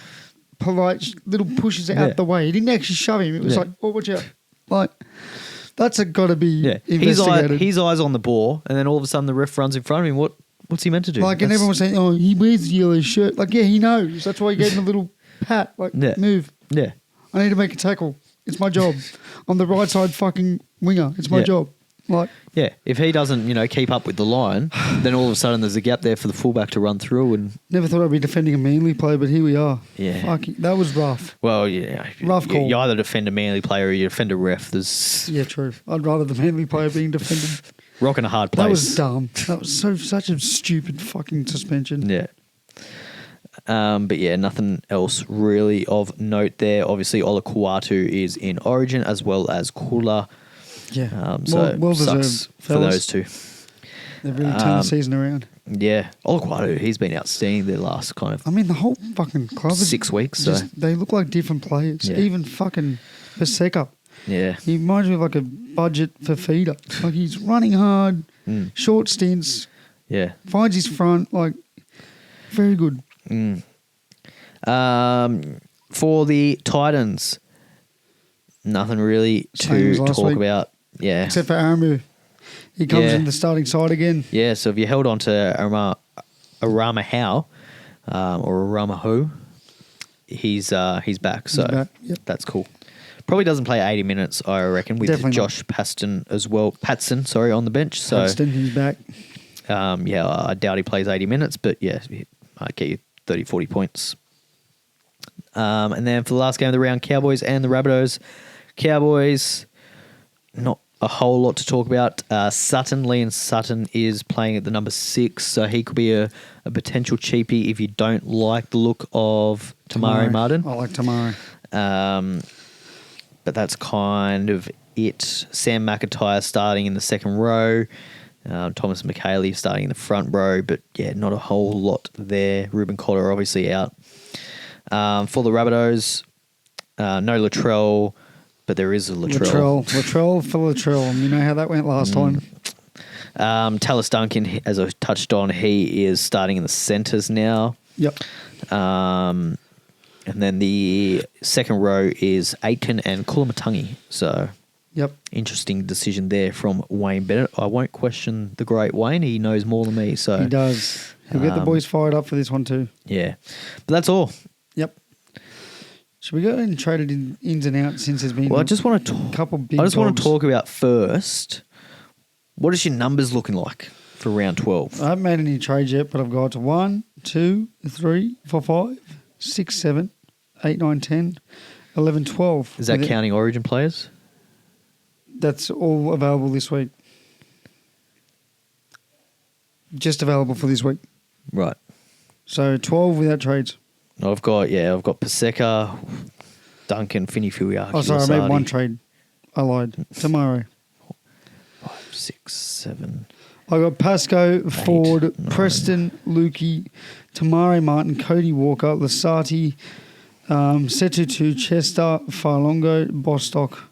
polite little pushes out Yeah. the way. He didn't actually shove him. It was Yeah. like, oh, watch out. Like, that's got to be Yeah, investigated. his eyes on the ball, and then all of a sudden the ref runs in front of him. What's he meant to do? Like, and everyone was saying, oh, he wears the yellow shirt. Like, yeah, he knows. That's why he gave him a little pat. Like, Yeah. move. Yeah, I need to make a tackle. It's my job. I'm the right side fucking winger. It's my Yeah. job. Like, yeah. If he doesn't, keep up with the line, then all of a sudden there's a gap there for the fullback to run through. And never thought I'd be defending a Manly player, but here we are. Yeah. Fucking, that was rough. well, yeah, Rough call. You either defend a Manly player or you defend a ref. There's Yeah, true. I'd rather the Manly player being defended. rock and a hard place. That was dumb. That was such a stupid fucking suspension. Yeah. But yeah, nothing else really of note there. Obviously, Ola Kuatu is in Origin as well as Kula. Yeah. So well sucks deserved, for fellas. those two. They've really turned the season around. Yeah, Ola Kuatu, he's been outstanding the last kind of I mean, the whole fucking club is 6 weeks. So they look like different players. Yeah. Even fucking Paseka. yeah, He reminds me of like a budget for feeder. Like, he's running hard, short stints, yeah. finds his front. Like, very good. For the Titans, nothing really Same as to last talk week. about. Yeah, Except for Aramu. He comes Yeah. in the starting side again. yeah. So if you held on to Arama Howe or Arama Ho, he's back. So back, yep. that's cool. Probably doesn't play 80 minutes, I reckon, with Definitely Josh Patson as well. Patson, sorry, on the bench. So Paxton, he's back. yeah, I doubt he plays 80 minutes, but yeah, I'd get you 30, 40 points. And then for the last game of the round, Cowboys and the Rabbitohs. Cowboys, not a whole lot to talk about. Liam Sutton is playing at the number 6, so he could be a potential cheapie if you don't like the look of Tamari Martin. I like Tamari. But that's kind of it. Sam McIntyre starting in the second row. Thomas McHaley starting in the front row. But yeah, not a whole lot there. Ruben Cotter obviously out. For the Rabbitohs, no Latrell, but there is a Latrell. Latrell for Latrell. You know how that went last time. Tallis Duncan, as I touched on, he is starting in the centres now. Yep. And then the second row is Aitken and Kulamatangi. So Yep. interesting decision there from Wayne Bennett. I won't question the great Wayne. He knows more than me. So He does. He'll get the boys fired up for this one too. yeah. But that's all. Yep. Should we go and trade it in ins and outs since there's been Well, I just want to a couple big I just want dogs? to talk about first, what is your numbers looking like for round 12? I haven't made any trades yet, but I've got 1, 2, 3, 4, 5, 6, 7, 8, 9, 10, 11, 12. Is that With it- counting Origin players? That's all available this week. Just available for this week. Right. So 12 without trades. I've got Paseka, Duncan, Finney Fuiaki. Oh, sorry, I made one trade. I lied. Tomorrow. 5, 6, 7. I got Pasco, Ford, 9. Preston, Lukey, Tamari Martin, Cody Walker, Lasati, Setutu, Chester, Farlongo, Bostock,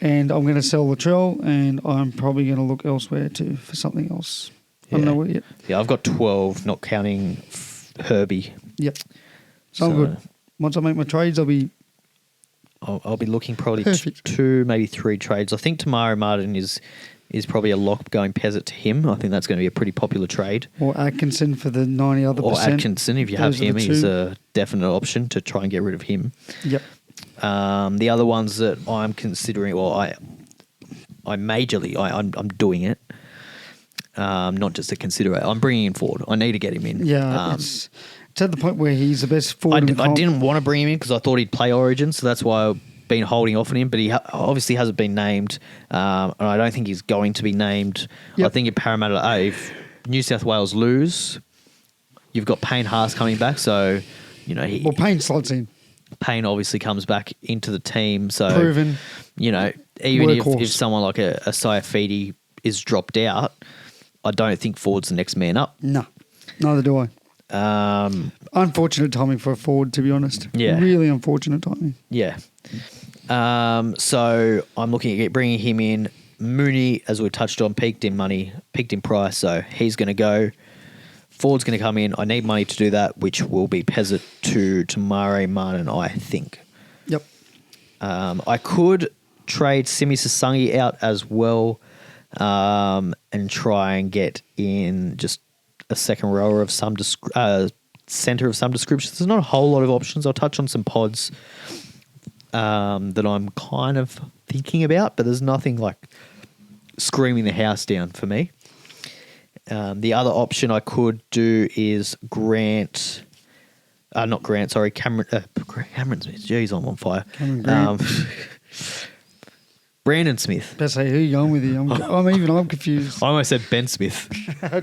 and I'm going to sell Latrell, and I'm probably going to look elsewhere too for something else. I don't know what yet. Yeah, I've got 12, not counting Herbie. Yep. So I'm good. Once I make my trades, I'll be I'll be looking probably Perfect. 2, maybe 3 trades. I think Tamari Martin is probably a lock going Peasant to him. I think that's going to be a pretty popular trade. or Atkinson for the 90 other Or percent. Atkinson, if you have Those are the him, he's two. a definite option to try and get rid of him. Yep. The other ones that I'm considering, well, I'm doing it. Not just to consider it. I'm bringing him forward. I need to get him in. Yeah, it's at the point where he's the best I forward in the comp. didn't want to bring him in because I thought he'd play Origin, so that's why been holding off on him, but he obviously hasn't been named, and I don't think he's going to be named. Yep. I think if Parramatta, if New South Wales lose, you've got Payne Haas coming back, so Well, Payne slots in. Payne obviously comes back into the team, so Proven. even Workhorse. if someone like a Saifidi is dropped out, I don't think Ford's the next man up. No, neither do I. Unfortunate timing for a forward, to be honest. Yeah. Really unfortunate timing. Yeah. So I'm looking at bringing him in. Mooney, as we touched on, peaked in money, peaked in price, so he's going to go. Ford's going to come in. I need money to do that, which will be Pezzett to Tamare Martin, I think. Yep. I could trade Simi Sasangi out as well, and try and get in just a second rower of some centre of some description. There's not a whole lot of options. I'll touch on some pods that I'm kind of thinking about, but there's nothing like screaming the house down for me. The other option I could do is Cameron Smith. Jeez, I'm on fire. Brandon Smith. Better say who you going with you. I'm confused. I almost said Ben Smith.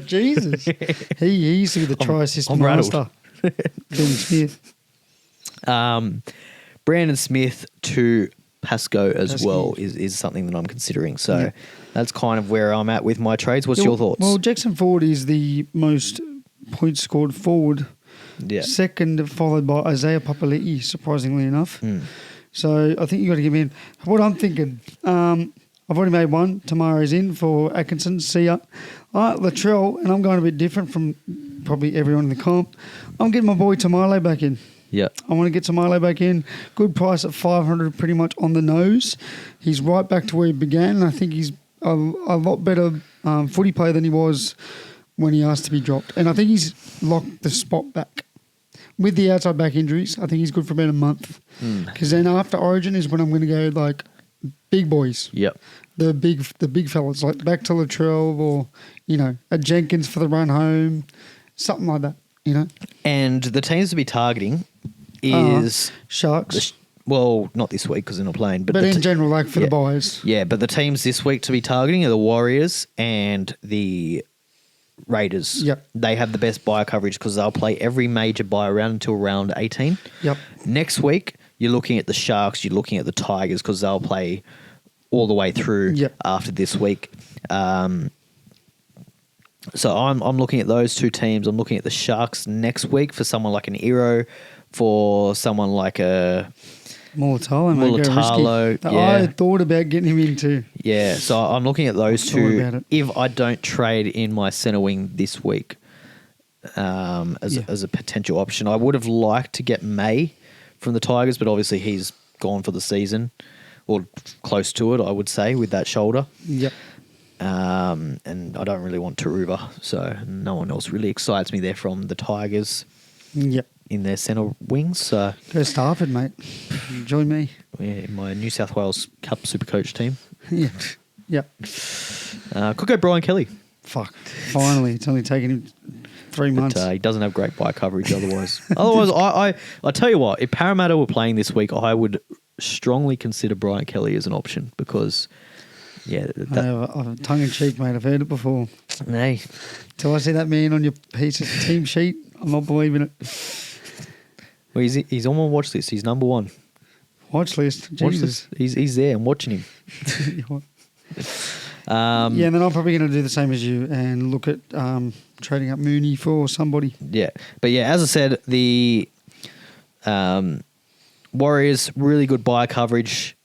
Jesus. He used to be the try assist master. Ben Smith. Brandon Smith to Pascoe as well is something that I'm considering. So that's kind of where I'm at with my trades. What's your thoughts? Well, Jackson Ford is the most points scored forward. Yeah. Second, followed by Isaiah Papali'i, surprisingly enough. So I think you got to give in. What I'm thinking, I've already made one. Tamara's in for Atkinson. See ya. Latrell, and I'm going a bit different from probably everyone in the comp. I'm getting my boy Tamale back in. Yeah. I want to get Tamale back in. Good price at 500, pretty much on the nose. He's right back to where he began. And I think he's a lot better footy player than he was when he asked to be dropped. And I think he's locked the spot back. With the outside back injuries, I think he's good for about a month. Because then after Origin is when I'm going to go like big boys. Yep. The big fellas, like back to Latrell or, a Jenkins for the run home, something like that, And the teams to be targeting is Sharks. Well, not this week because they're not playing. But in general, like for the buys. Yeah, but the teams this week to be targeting are the Warriors and the Raiders. Yep. They have the best buy coverage because they'll play every major buy round until round 18. Yep. Next week, you're looking at the Sharks, you're looking at the Tigers because they'll play all the way through after this week. So I'm looking at those two teams. I'm looking at the Sharks next week for someone like an Iro, for someone like a Mulatalo. I thought about getting him into. Yeah, so I'm looking at those two. If I don't trade in my centre wing this week as a potential option, I would have liked to get May from the Tigers, but obviously he's gone for the season, or close to it, I would say, with that shoulder. Yep. And I don't really want Taruva, so no one else really excites me there from the Tigers. Yep. In their centre wings. So go Stafford, mate. Join me. Yeah, my New South Wales Cup Supercoach team. Yeah. Yep. Could go Brian Kelly. Fuck. Finally. It's only taken him 3 months. But he doesn't have great buy coverage otherwise. I tell you what, if Parramatta were playing this week, I would strongly consider Brian Kelly as an option because, I've tongue-in-cheek, mate. I've heard it before. Hey. Till I see that man on your piece of team sheet, I'm not believing it. Well, he's on my watch list. He's number one. Watch list? Jesus. He's there. I'm watching him. And then I'm probably going to do the same as you and look at trading up Mooney for somebody. Yeah. But as I said, the Warriors, really good buy coverage.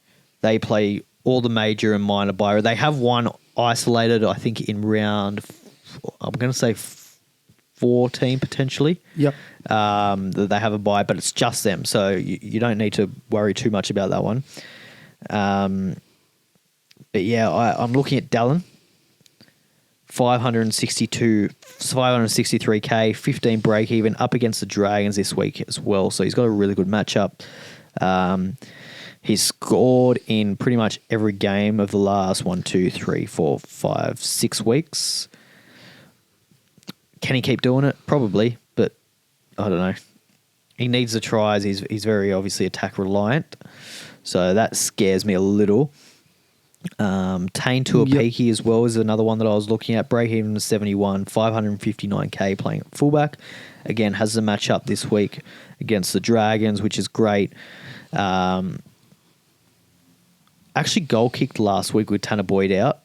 They play all the major and minor buy. They have one isolated, I think, in round, I'm going to say 14 potentially. Yep. They have a buy, but it's just them. So you don't need to worry too much about that one. I'm looking at Dallin. 563K, 15 break even, up against the Dragons this week as well. So he's got a really good matchup. He's scored in pretty much every game of the last 1, 2, 3, 4, 5, 6 weeks. Can he keep doing it? Probably, but I don't know. He needs the tries. He's very obviously attack reliant. So that scares me a little. Tane Tuapiki as well is another one that I was looking at. Break even to 71, 559k playing at fullback. Again, has a match up this week against the Dragons, which is great. Actually goal kicked last week with Tanner Boyd out.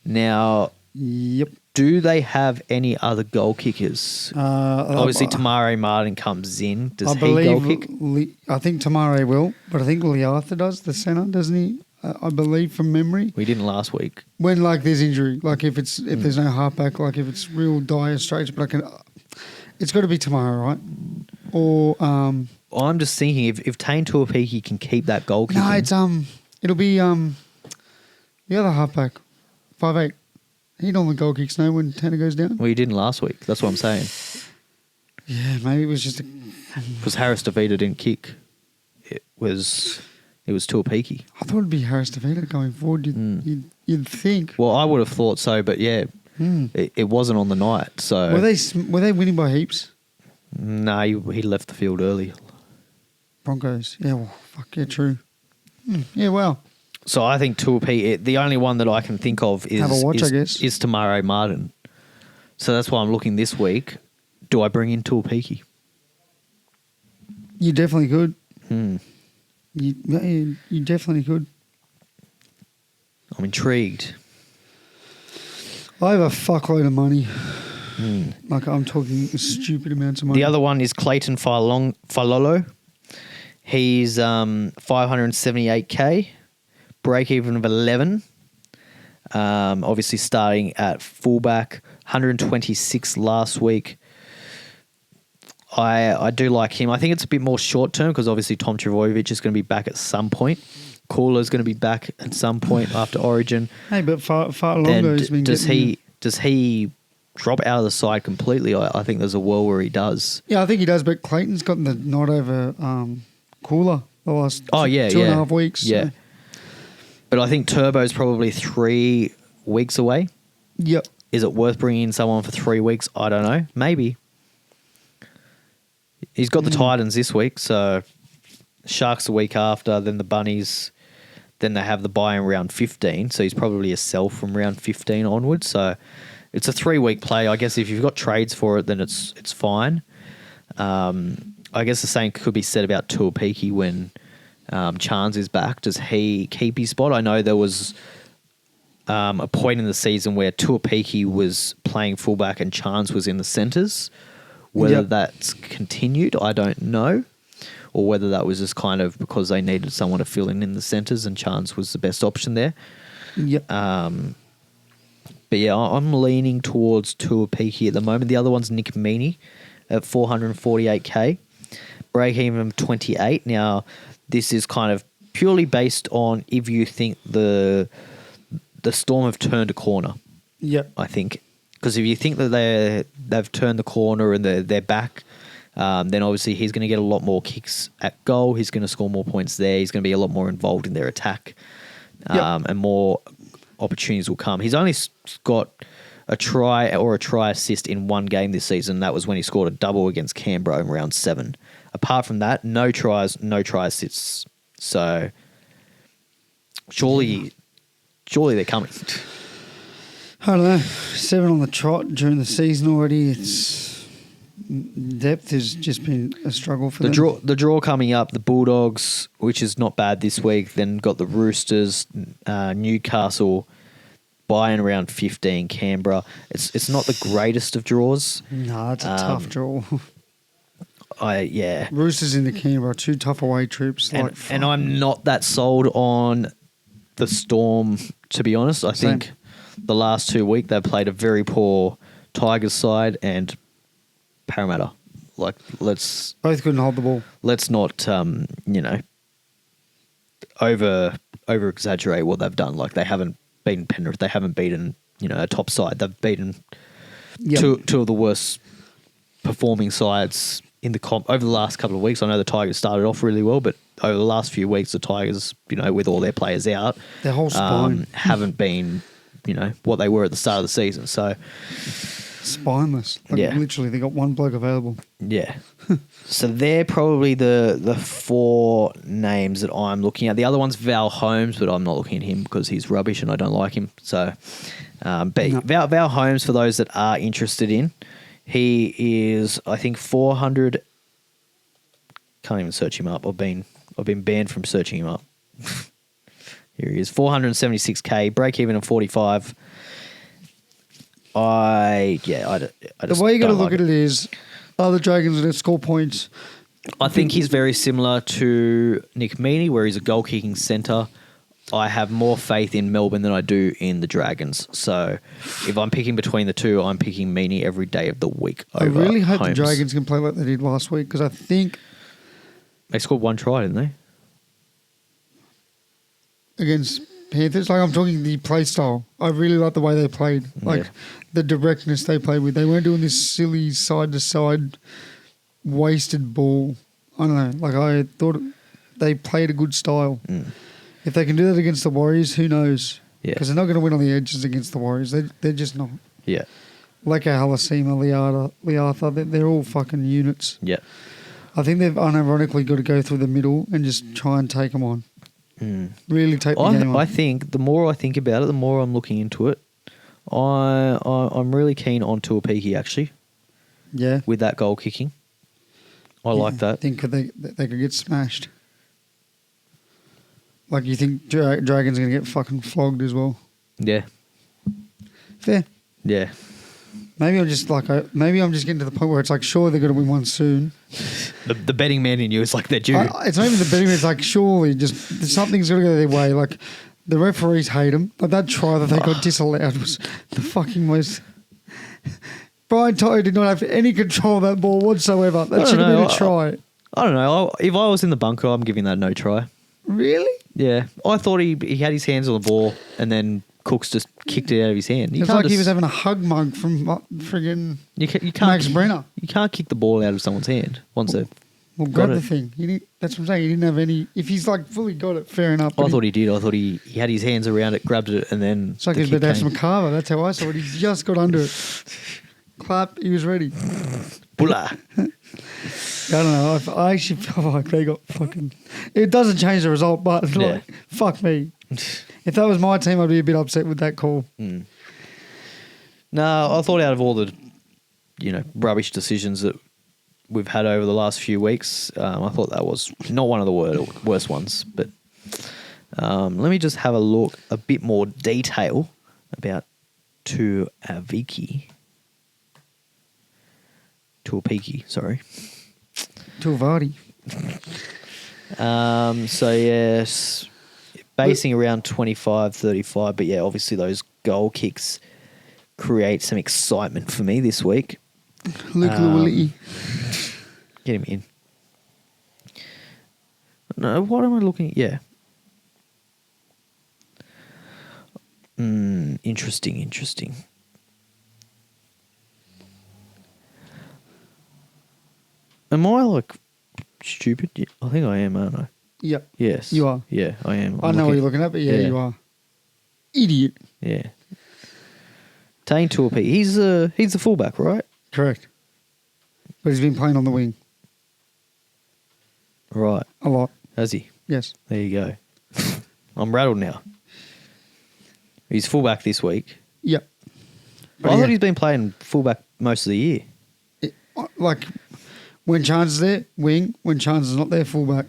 Now, do they have any other goal kickers? Obviously, Tamare Martin comes in. Does he goal kick? I think Tamare will, but I think Arthur does, the centre, doesn't he? I believe from memory. We didn't last week. When there's injury, if there's no halfback, if it's real dire straits, but it's got to be Tamare, right? Or I'm just thinking if Tane Tuapiki can keep that goal kicking. No, it's it'll be the other halfback, 5'8". He normally goal kicks now when Tanner goes down. Well, he didn't last week. That's what I'm saying. Yeah, maybe it was just because Harris DeVita didn't kick. It was Tuapiki. I thought it'd be Harris DeVita going forward. You'd think. Well, I would have thought so, but yeah, it wasn't on the night. So were they winning by heaps? No, he left the field early. Broncos. Yeah, well, fuck yeah, true. Yeah, wow. So I think Tuapiki, the only one that I can think of is Tamare Martin. So that's why I'm looking this week. Do I bring in Tuapiki? You definitely could. You definitely could. I'm intrigued. I have a fuckload of money. I'm talking stupid amounts of money. The other one is Clayton Falolo. He's 578k, break even of 11. Obviously starting at fullback, 126 last week. I do like him. I think it's a bit more short term because obviously Tom Trbojevic is going to be back at some point. Cooler's going to be back at some point after Origin. Hey, but far longer. Does he drop out of the side completely? I think there's a world where he does. Yeah, I think he does. But Clayton's gotten the nod over Cooler the last 2.5 weeks. Yeah. So. But I think Turbo's probably 3 weeks away. Yep. Is it worth bringing in someone for 3 weeks? I don't know. Maybe. He's got the Titans this week, so Sharks the week after, then the Bunnies, then they have the bye in round 15, so he's probably a sell from round 15 onwards. So it's a 3-week play. I guess if you've got trades for it, then it's fine. I guess the same could be said about Tuapiki when Chance is back. Does he keep his spot? I know there was a point in the season where Tuapiki was playing fullback and Chance was in the centres. Whether that's continued, I don't know. Or whether that was just kind of because they needed someone to fill in the centres and Chance was the best option there. Yep. But yeah, I'm leaning towards Tuapiki at the moment. The other one's Nick Meaney at 448k. Break even 28. Now, this is kind of purely based on if you think the Storm have turned a corner. Yep. I think. Because if you think that they've turned the corner and they're back, then obviously he's going to get a lot more kicks at goal. He's going to score more points there. He's going to be a lot more involved in their attack, and more opportunities will come. He's only got a try or a try assist in one game this season. That was when he scored a double against Canberra in round 7. Apart from that, no tries, no try assists. So surely they're coming. I don't know. 7 on the trot during the season already. It's depth has just been a struggle for them. The draw coming up, the Bulldogs, which is not bad this week. Then got the Roosters, Newcastle, buying around 15, Canberra. It's not the greatest of draws. No, it's a tough draw. Yeah. Roosters into Canberra, 2 tough away trips. And I'm not that sold on the Storm, to be honest. I think the last 2 weeks they've played a very poor Tigers side and Parramatta. Both couldn't hold the ball. Let's not over exaggerate what they've done. They haven't beaten Penrith. They haven't beaten a top side. They've beaten two of the worst performing sides in the comp over the last couple of weeks. I know the Tigers started off really well, but over the last few weeks the Tigers, with all their players out, their whole spine haven't been what they were at the start of the season. So spineless. Like Yeah. literally, they got one bloke available. Yeah. So they're probably the 4 names that I'm looking at. The other one's Val Holmes, but I'm not looking at him because he's rubbish and I don't like him. So, but No. Val Holmes, for those that are interested in, he is, I think, 400. Can't even search him up. I've been banned from searching him up. Here he is, 476k, break even at 45. I The just way you got to don't look like at it is, are the Dragons going to score points? I think he's very similar to Nick Meaney, where he's a goal kicking centre. I have more faith in Melbourne than I do in the Dragons. So if I'm picking between the two, I'm picking Meaney every day of the week. I Over really hope Holmes. the Dragons can play like they did last week because I think They scored 1 try, didn't they? against Panthers, like I'm talking the play style. I really like the way they played, like Yeah. the directness they played with. They weren't doing this silly side to side, wasted ball. I don't know. Like I thought they played a good style. If they can do that against the Warriors, who knows? Yeah. Because they're not going to win on the edges against the Warriors. They're just not. Yeah. Like our Halasima, Liartha, they're all fucking units. Yeah. I think they've unironically got to go through the middle and just try and take them on. Really take the game on. I think the more I think about it, the more I'm looking into it. I'm really keen on Tuapiki, actually, Yeah. with that goal kicking. I like I that. think they could get smashed. Like you think Dragon's going to get fucking flogged as well. Yeah. Fair. Yeah. Maybe I'm just getting to the point where it's like, sure, they're going to win one soon. The betting man in you is like, they're due. It's not even the betting. It's like, surely, just something's going to go their way. Like, the referees hate them. Like, that try that they got disallowed was the fucking most... Brian Toto did not have any control of that ball whatsoever. That should have been a try. I don't know. If I was in the bunker, I'm giving that no try. Really? Yeah. I thought he had his hands on the ball and then Cooks just kicked it out of his hand. It's like he was having a hug mug from friggin' you can't Max Brenner. You can't kick the ball out of someone's hand once they've Well, got grab it. the thing. That's what I'm saying. He didn't have any... If he's like fully got it, fair enough. I thought he did. I thought he had his hands around it, grabbed it, and then It's like the he's about kick to have came. some carver. That's how I saw it. He just got under it. Clap. He was ready. Bulla. I don't know. I actually feel like they got fucking... It doesn't change the result, but like, Yeah. fuck me. If that was my team, I'd be a bit upset with that call. No, I thought out of all the, rubbish decisions that we've had over the last few weeks, I thought that was not one of the worst ones. But let me just have a look, a bit more detail about Tuapiki, sorry. Tuivasa. So yes, basing around 25, 35, but yeah, obviously those goal kicks create some excitement for me this week. Luke Lewilly. Get him in. No, what am I looking at? Yeah. Interesting. Am I like stupid? Yeah, I think I am, aren't I? Yep. Yes. You are. Yeah, I am. I know what you're looking at, but yeah, you are. Idiot. Yeah. Tane Tuapiki. He's the fullback, right? Correct. But he's been playing on the wing Right. a lot. Has he? Yes. There you go. I'm rattled now. He's fullback this week. Yep. I thought he's been playing fullback most of the year. Like, when Chance is there, wing. When Chance is not there, fullback.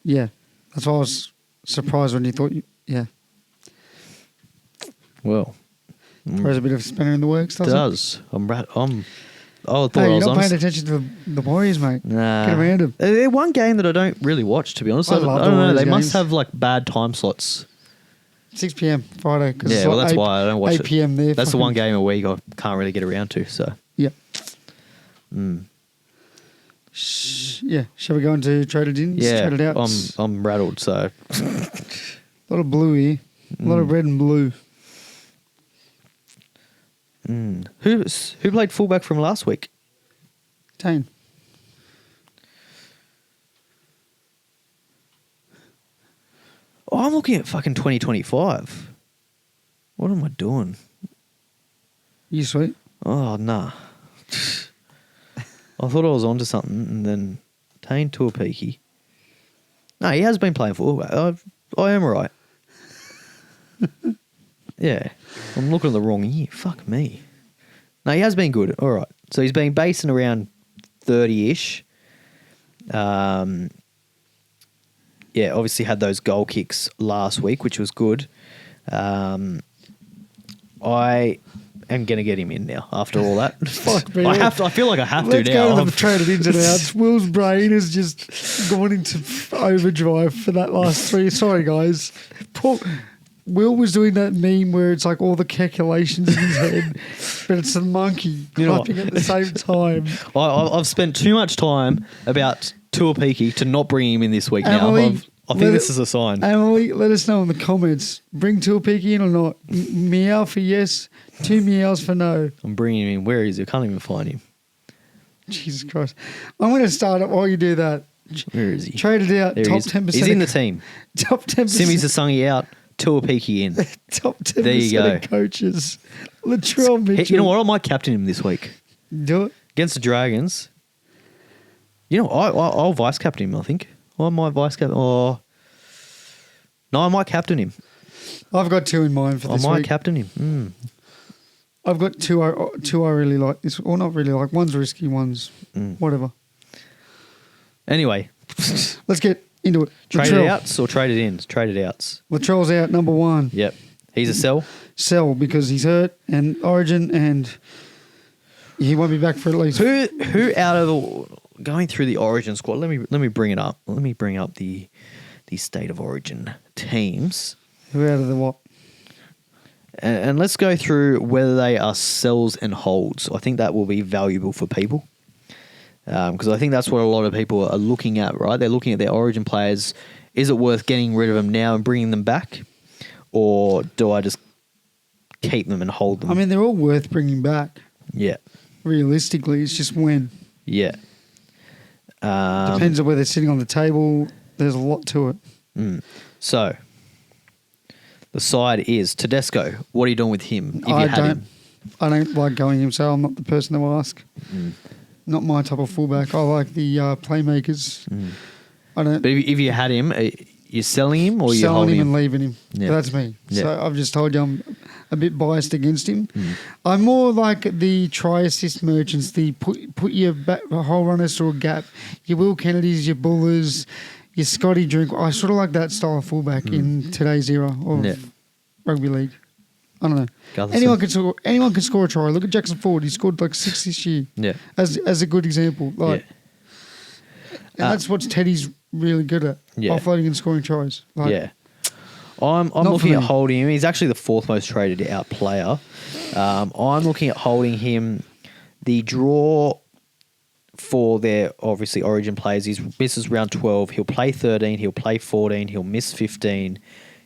Yeah. That's why I was surprised when you thought yeah. Well, Throws a bit of a spanner in the works, doesn't it? does. I thought Hey, I you're was not paying honest. attention to the Warriors, mate. Nah. Get around them. They're one game that I don't really watch, to be honest. I I love don't the know. Warriors They must games. have like bad time slots. 6 p.m. Friday. Cause Yeah, it's well, like that's 8, why I don't watch 8 it. p.m. there. That's the fucking- one game a week I can't really get around to. So, Yep. Yeah. Shall we go into traded in? yeah, Traded out. I'm rattled. So, A lot of blue here. A lot of red and blue. who played fullback from last week? Tane. Oh, I'm looking at fucking 2025. What am I doing? You sweet? Oh, nah. I thought I was onto something, and then Tane Tuapiki. No, he has been playing fullback. I am right. Yeah. I'm looking at the wrong year. Fuck me. No, he has been good. All right. So he's been basing around 30-ish. Yeah, obviously had those goal kicks last week, which was good. I am going to get him in now after all that. Fuck me. I feel like I have to Let's now. go to the traded ins and outs. Will's brain has just gone into overdrive for that last three. Sorry, guys. Poor Will was doing that meme where it's like all the calculations in his head, but it's a monkey clapping at the same time. I've spent too much time about Tuapiki to not bring him in this week Emily, now. I think this is a sign. Emily, let us know in the comments. Bring Tuapiki in or not? Meow for yes, 2 meows for no. I'm bringing him in. Where is he? I can't even find him. Jesus Christ. I'm going to start it while you do that. Where is he? Traded out There top he is. 10%. He's in the team. Top 10%. Simi Sasungi out. Tuapiki in. Top 10% There you go. of coaches. Latrell Mitchell. Hey, you know what? I might captain him this week. Do it. Against the Dragons. You know, I'll vice captain him, I think. I might vice captain. No, I might captain him. I've got 2 in mind for this I might week. captain him. I've got two I really like. This, or not really like. One's risky, one's whatever. Anyway. Let's get into it. Traded outs or traded ins? Traded outs. Latrell's out, number 1. Yep. He's a sell. Sell because he's hurt and Origin and he won't be back for at least. Who out of going through the Origin squad? Let me bring it up. Let me bring up the State of Origin teams. Who out of the what? And let's go through whether they are sells and holds. I think that will be valuable for people. Because I think that's what a lot of people are looking at, right? They're looking at their Origin players. Is it worth getting rid of them now and bringing them back? Or do I just keep them and hold them? I mean, they're all worth bringing back. Yeah. Realistically, it's just when. Yeah. Depends on where they're sitting on the table. There's a lot to it. So, the side is Tedesco. What are you doing with him if you had him? I don't like going him, so I'm not the person to ask. Not my type of fullback. I like the playmakers. I don't. But if you had him, you're selling him or you're selling holding him him? and leaving him. Yeah. That's me. Yeah. So I've just told you I'm a bit biased against him. I'm more like the try assist merchants, the put your whole runners through a gap. Your Will Kennedys, your Bullers, your Scotty Drink. I sort of like that style of fullback in today's era of rugby league. I don't know. Gutherson. Anyone can score a try. Look at Jackson Ford. He scored like 6 this year. Yeah. As a good example. Like, and that's what Teddy's really good at. Yeah. Offloading and scoring tries. Like, Yeah. I'm looking at holding him. He's actually the 4th most traded out player. I'm looking at holding him. The draw for their, obviously, Origin players, he misses round 12. He'll play 13. He'll play 14. He'll miss 15.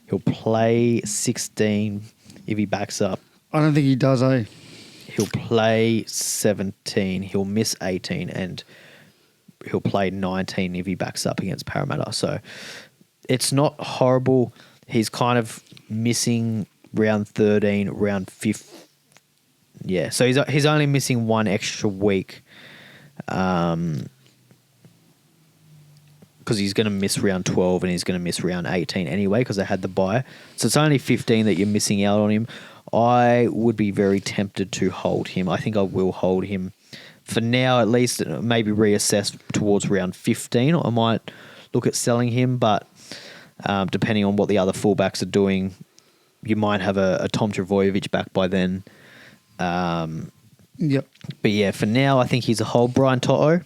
He'll play 16 if he backs up. I don't think he does, eh? He'll play 17. He'll miss 18. And he'll play 19 if he backs up against Parramatta. So it's not horrible. He's kind of missing round 13, round 15. Yeah, so he's only missing 1 extra week because he's going to miss round 12 and he's going to miss round 18 anyway because they had the bye. So it's only 15 that you're missing out on him. I would be very tempted to hold him. I think I will hold him for now, at least, maybe reassess towards round 15. I might look at selling him, but depending on what the other fullbacks are doing, you might have a Tom Trbojevic back by then. Yep. But yeah, for now, I think he's a hold. Brian Toto.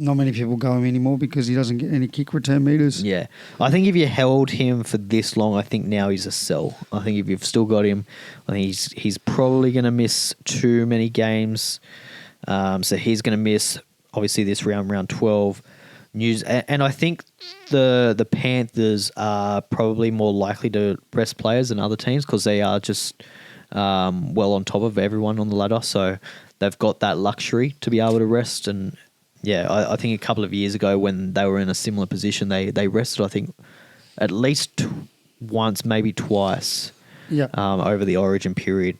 Not many people go him anymore because he doesn't get any kick return meters. Yeah. I think if you held him for this long, I think now he's a sell. I think if you've still got him, I think he's probably going to miss too many games. So he's going to miss, obviously, this round 12. And I think the Panthers are probably more likely to rest players than other teams because they are just well on top of everyone on the ladder. So they've got that luxury to be able to rest. And yeah, I think a couple of years ago when they were in a similar position, they rested, I think, at least once, maybe twice over the Origin period.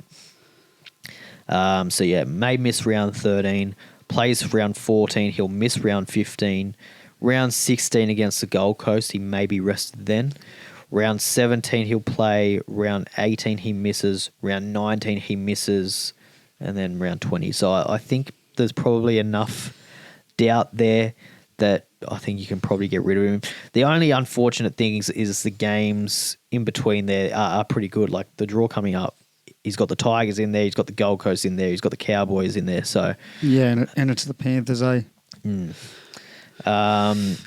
So, yeah, may miss round 13, plays for round 14, he'll miss round 15. Round 16 against the Gold Coast, he may be rested then. Round 17, he'll play. Round 18, he misses. Round 19, he misses. And then round 20. So I think there's probably enough doubt there that I think you can probably get rid of him. The only unfortunate thing is the games in between there are pretty good. Like the draw coming up, he's got the Tigers in there, he's got the Gold Coast in there, he's got the Cowboys in there. So yeah, and it's the Panthers, eh?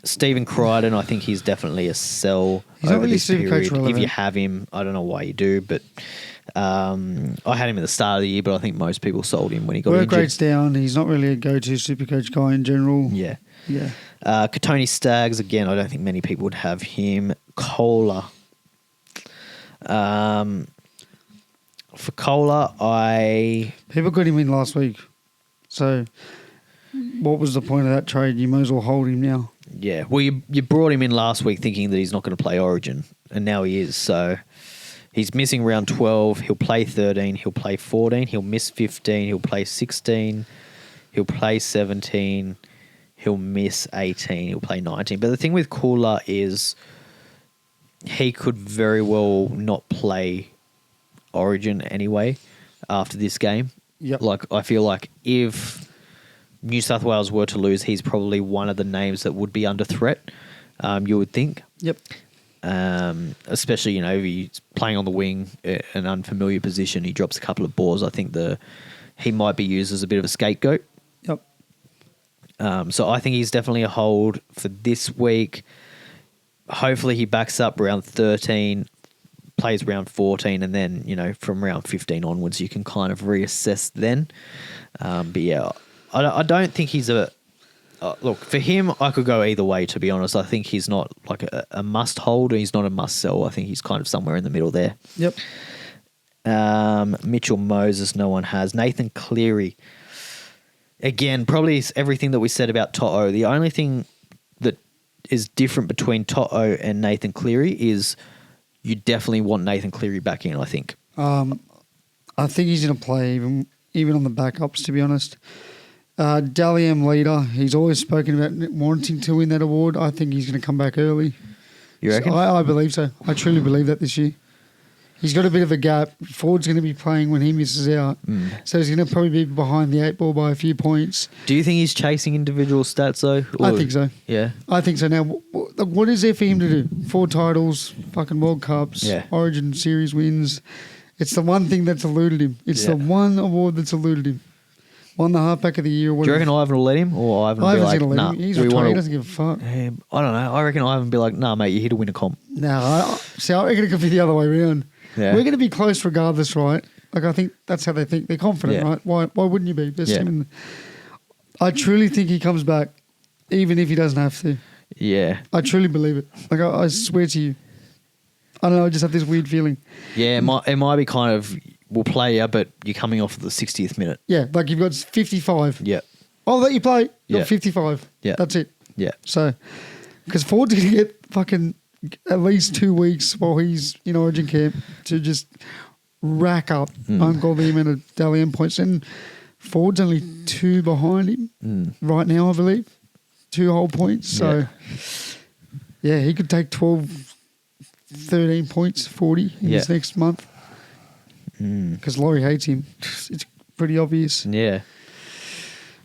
Stephen Crichton, I think he's definitely a sell. He's not over really this SuperCoach period. relevant. If you have him, I don't know why you do, but I had him at the start of the year, but I think most people sold him when he got Work injured. rate's down. He's not really a go-to SuperCoach guy in general. Yeah. Yeah. Katoni Staggs, again, I don't think many people would have him. Kohler. For Kohler, People got him in last week. So what was the point of that trade? You might as well hold him now. Yeah, well, you brought him in last week thinking that he's not going to play Origin, and now he is. So he's missing round 12. He'll play 13. He'll play 14. He'll miss 15. He'll play 16. He'll play 17. He'll miss 18. He'll play 19. But the thing with Kohler is he could very well not play Origin anyway after this game. Yep. Like, I feel like if New South Wales were to lose, he's probably one of the names that would be under threat, you would think. Yep. Especially, if he's playing on the wing, an unfamiliar position, he drops a couple of balls. I think he might be used as a bit of a scapegoat. Yep. So I think he's definitely a hold for this week. Hopefully he backs up round 13, plays round 14, and then, from round 15 onwards, you can kind of reassess then. But yeah, I don't think he's look, for him, I could go either way, to be honest. I think he's not like a must hold, or he's not a must sell. I think he's kind of somewhere in the middle there. Yep. Mitchell Moses, no one has. Nathan Cleary. Again, probably everything that we said about To'o. The only thing that is different between To'o and Nathan Cleary is you definitely want Nathan Cleary back in, I think. I think he's going to play even on the backups, to be honest. Dally M leader, he's always spoken about wanting to win that award. I think he's going to come back early. You reckon? So I believe so. I truly believe that this year. He's got a bit of a gap. Ford's going to be playing when he misses out. So he's going to probably be behind the 8 ball by a few points. Do you think he's chasing individual stats, though? I think so. Yeah? I think so. Now, what is there for him to do? 4 titles, fucking World Cups, Origin Series wins. It's the one thing that's eluded him. It's the one award that's eluded him. Won the halfback of the year. Do you reckon Ivan will let him? Or Ivan will be like, nah, he's retired. He doesn't give a fuck. I don't know. I reckon Ivan will be like, nah, mate, you're here to win a comp. No, I reckon it could be the other way around. Yeah. We're going to be close regardless, right? Like, I think that's how they think. They're confident, right? Why wouldn't you be? Best team I truly think he comes back, even if he doesn't have to. Yeah. I truly believe it. Like, I swear to you. I don't know, I just have this weird feeling. Yeah, it might be kind of, we'll play you, but you're coming off at the 60th minute. Yeah, like you've got 55. Yeah. I'll let you play. You've got 55. Yeah. That's it. Yeah. So, because Ford's going to get fucking at least 2 weeks while he's in Origin camp to just rack up ungodly amount of Dally M points. And Ford's only 2 behind him right now, I believe. 2 whole points. So, yeah, he could take 12, 13 points, 40 in this next month. Because Laurie hates him. It's pretty obvious. Yeah.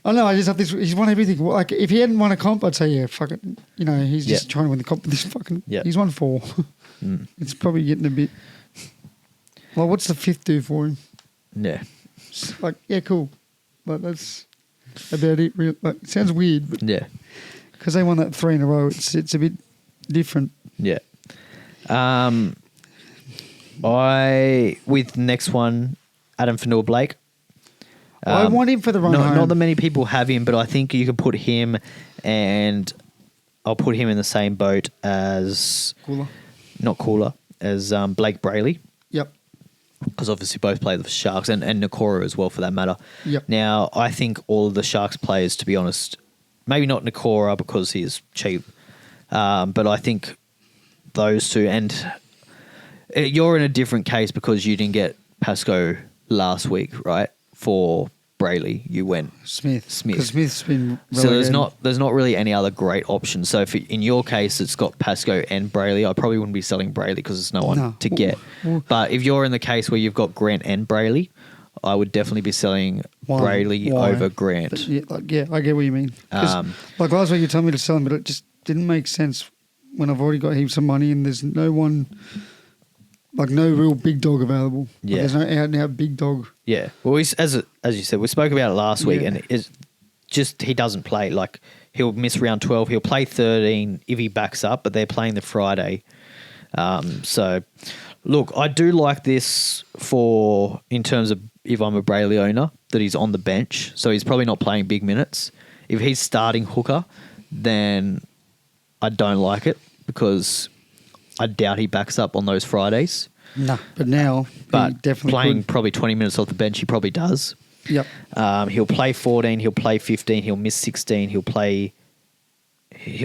I know, I just have this. He's won everything. Like, if he hadn't won a comp, I'd say, yeah, fuck it. He's just trying to win the comp with this fucking. He's won 4. It's probably getting a bit. Well, what's the 5th do for him? Yeah. It's like, yeah, cool. But that's about it. Like, it sounds weird, but yeah. Because they won that 3 in a row, it's a bit different. Yeah. With next one, Adam Fanua-Blake. I want him for the run home. Not that many people have him, but I think you could put him, and I'll put him in the same boat as Blake Brayley. Yep. Because obviously both play the Sharks, and Nakora as well for that matter. Yep. Now, I think all of the Sharks players, to be honest, maybe not Nakora because he's cheap, but I think those two, and you're in a different case because you didn't get Pascoe last week, right? for Brayley, you went Smith. Smith. Because Smith's been So relegated. there's not really any other great options. So if in your case it's got Pascoe and Brayley, I probably wouldn't be selling Brayley because there's no one No. to get. Well- But if you're in the case where you've got Grant and Brayley, I would definitely be selling Why? Brayley Why? over Grant. But yeah, I get what you mean. 'Cause, like last week you told me to sell him, but it just didn't make sense when I've already got heaps of money and there's no one, like no real big dog available. Like, Yeah. there's no out and out big dog. Yeah. Well, as you said, we spoke about it last week, Yeah. and it's just he doesn't play. Like he'll miss round 12. He'll play 13 if he backs up, but they're playing the Friday. So, look, I do like this in terms of if I'm a Brayley owner, that he's on the bench. So he's probably not playing big minutes. If he's starting hooker, then I don't like it because I doubt he backs up on those Fridays. No, but now he But definitely playing could. probably 20 minutes off the bench, he probably does. Yep. He'll play 14, he'll play 15, he'll miss 16, he'll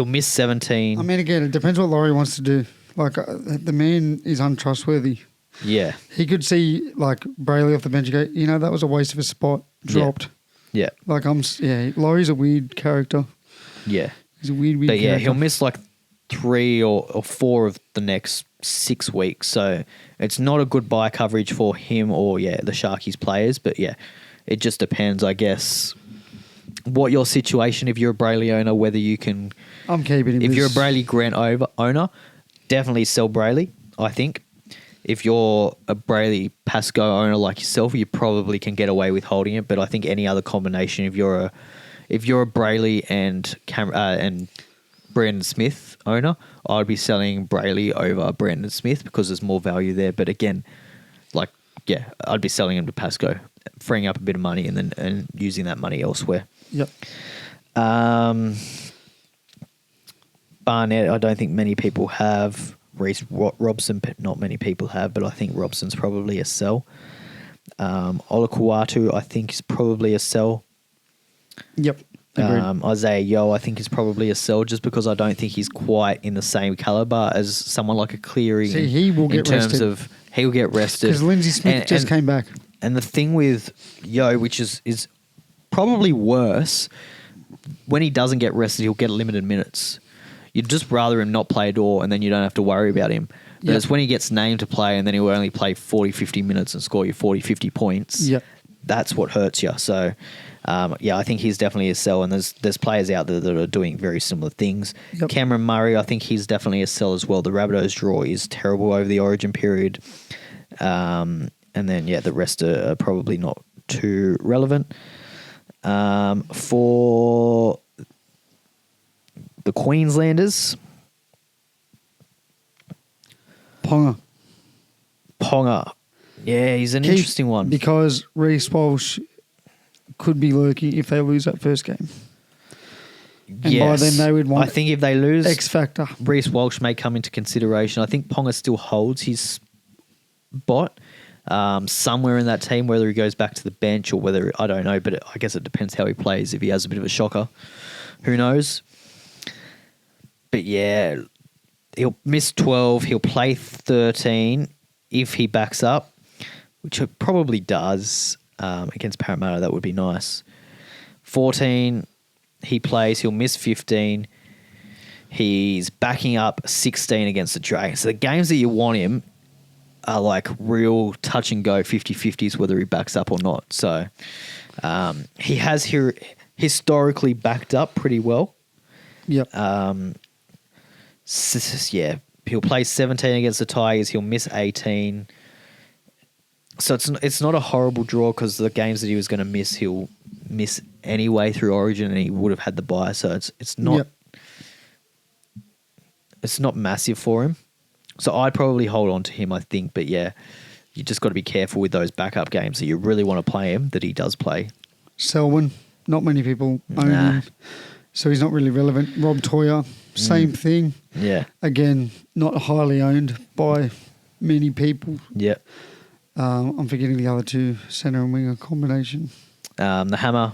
miss 17. I mean, again, it depends what Laurie wants to do. Like the man is untrustworthy. Yeah. He could see like Brayley off the bench and go, that was a waste of a spot. Dropped. Yeah. Like Laurie's a weird character. Yeah. He's a weird But yeah, character. he'll miss like 3 or 4 of the next 6 weeks. So it's not a good buy coverage for him or, the Sharkies players. But yeah, it just depends, I guess, what your situation, if you're a Brayley owner, whether you can. I'm keeping him. If you're a Brayley Grant owner, definitely sell Brayley, I think. If you're a Brayley Pascoe owner like yourself, you probably can get away with holding it. But I think any other combination, if you're a Brayley and Brandon Smith owner, I'd be selling Brayley over Brandon Smith because there's more value there. But again, I'd be selling him to Pascoe, freeing up a bit of money and using that money elsewhere. Yep. Barnett, I don't think many people have. Reece Robson, not many people have, but I think Robson's probably a sell. Olakuatu, I think, is probably a sell. Yep. Agreed. Isaiah Yeo, I think, is probably a sell just because I don't think he's quite in the same caliber as someone like a Cleary. See, he will get in terms rested. of he'll get rested Because Lindsay Smith just came back. And the thing with Yeo, which is probably worse, when he doesn't get rested, he'll get limited minutes. You'd just rather him not play at all, and then you don't have to worry about him. But Yep. it's when he gets named to play, and then he'll only play 40, 50 minutes and score you 40, 50 points. Yep. That's what hurts you. So, I think he's definitely a sell, and there's players out there that are doing very similar things. Yep. Cameron Murray, I think he's definitely a sell as well. The Rabbitohs draw is terrible over the Origin period. And then, the rest are probably not too relevant. For the Queenslanders, Ponga. Yeah, he's an interesting one. Because Reece Walsh could be lurking if they lose that first game. And by then they would want I think if they lose, X factor. Reece Walsh may come into consideration. I think Ponga still holds his spot somewhere in that team, whether he goes back to the bench or whether, I don't know, but I guess it depends how he plays. If he has a bit of a shocker, who knows? But yeah, he'll miss 12. He'll play 13 if he backs up, which he probably does against Parramatta. That would be nice. 14, he plays. He'll miss 15. He's backing up 16 against the Dragons. So the games that you want him are like real touch and go 50-50s whether he backs up or not. So he has historically backed up pretty well. Yep. He'll play 17 against the Tigers. He'll miss 18. So it's not a horrible draw because the games that he was going to miss, he'll miss anyway through Origin, and he would have had the bye. So it's not Yep. it's not massive for him. So I'd probably hold on to him, I think. But yeah, you just got to be careful with those backup games that you really want to play him, that he does play. Selwyn, not many people own him. So he's not really relevant. Rob Toyer, same thing. Yeah. Again, not highly owned by many people. Yeah. I'm forgetting the other two, centre and winger combination. The Hammer.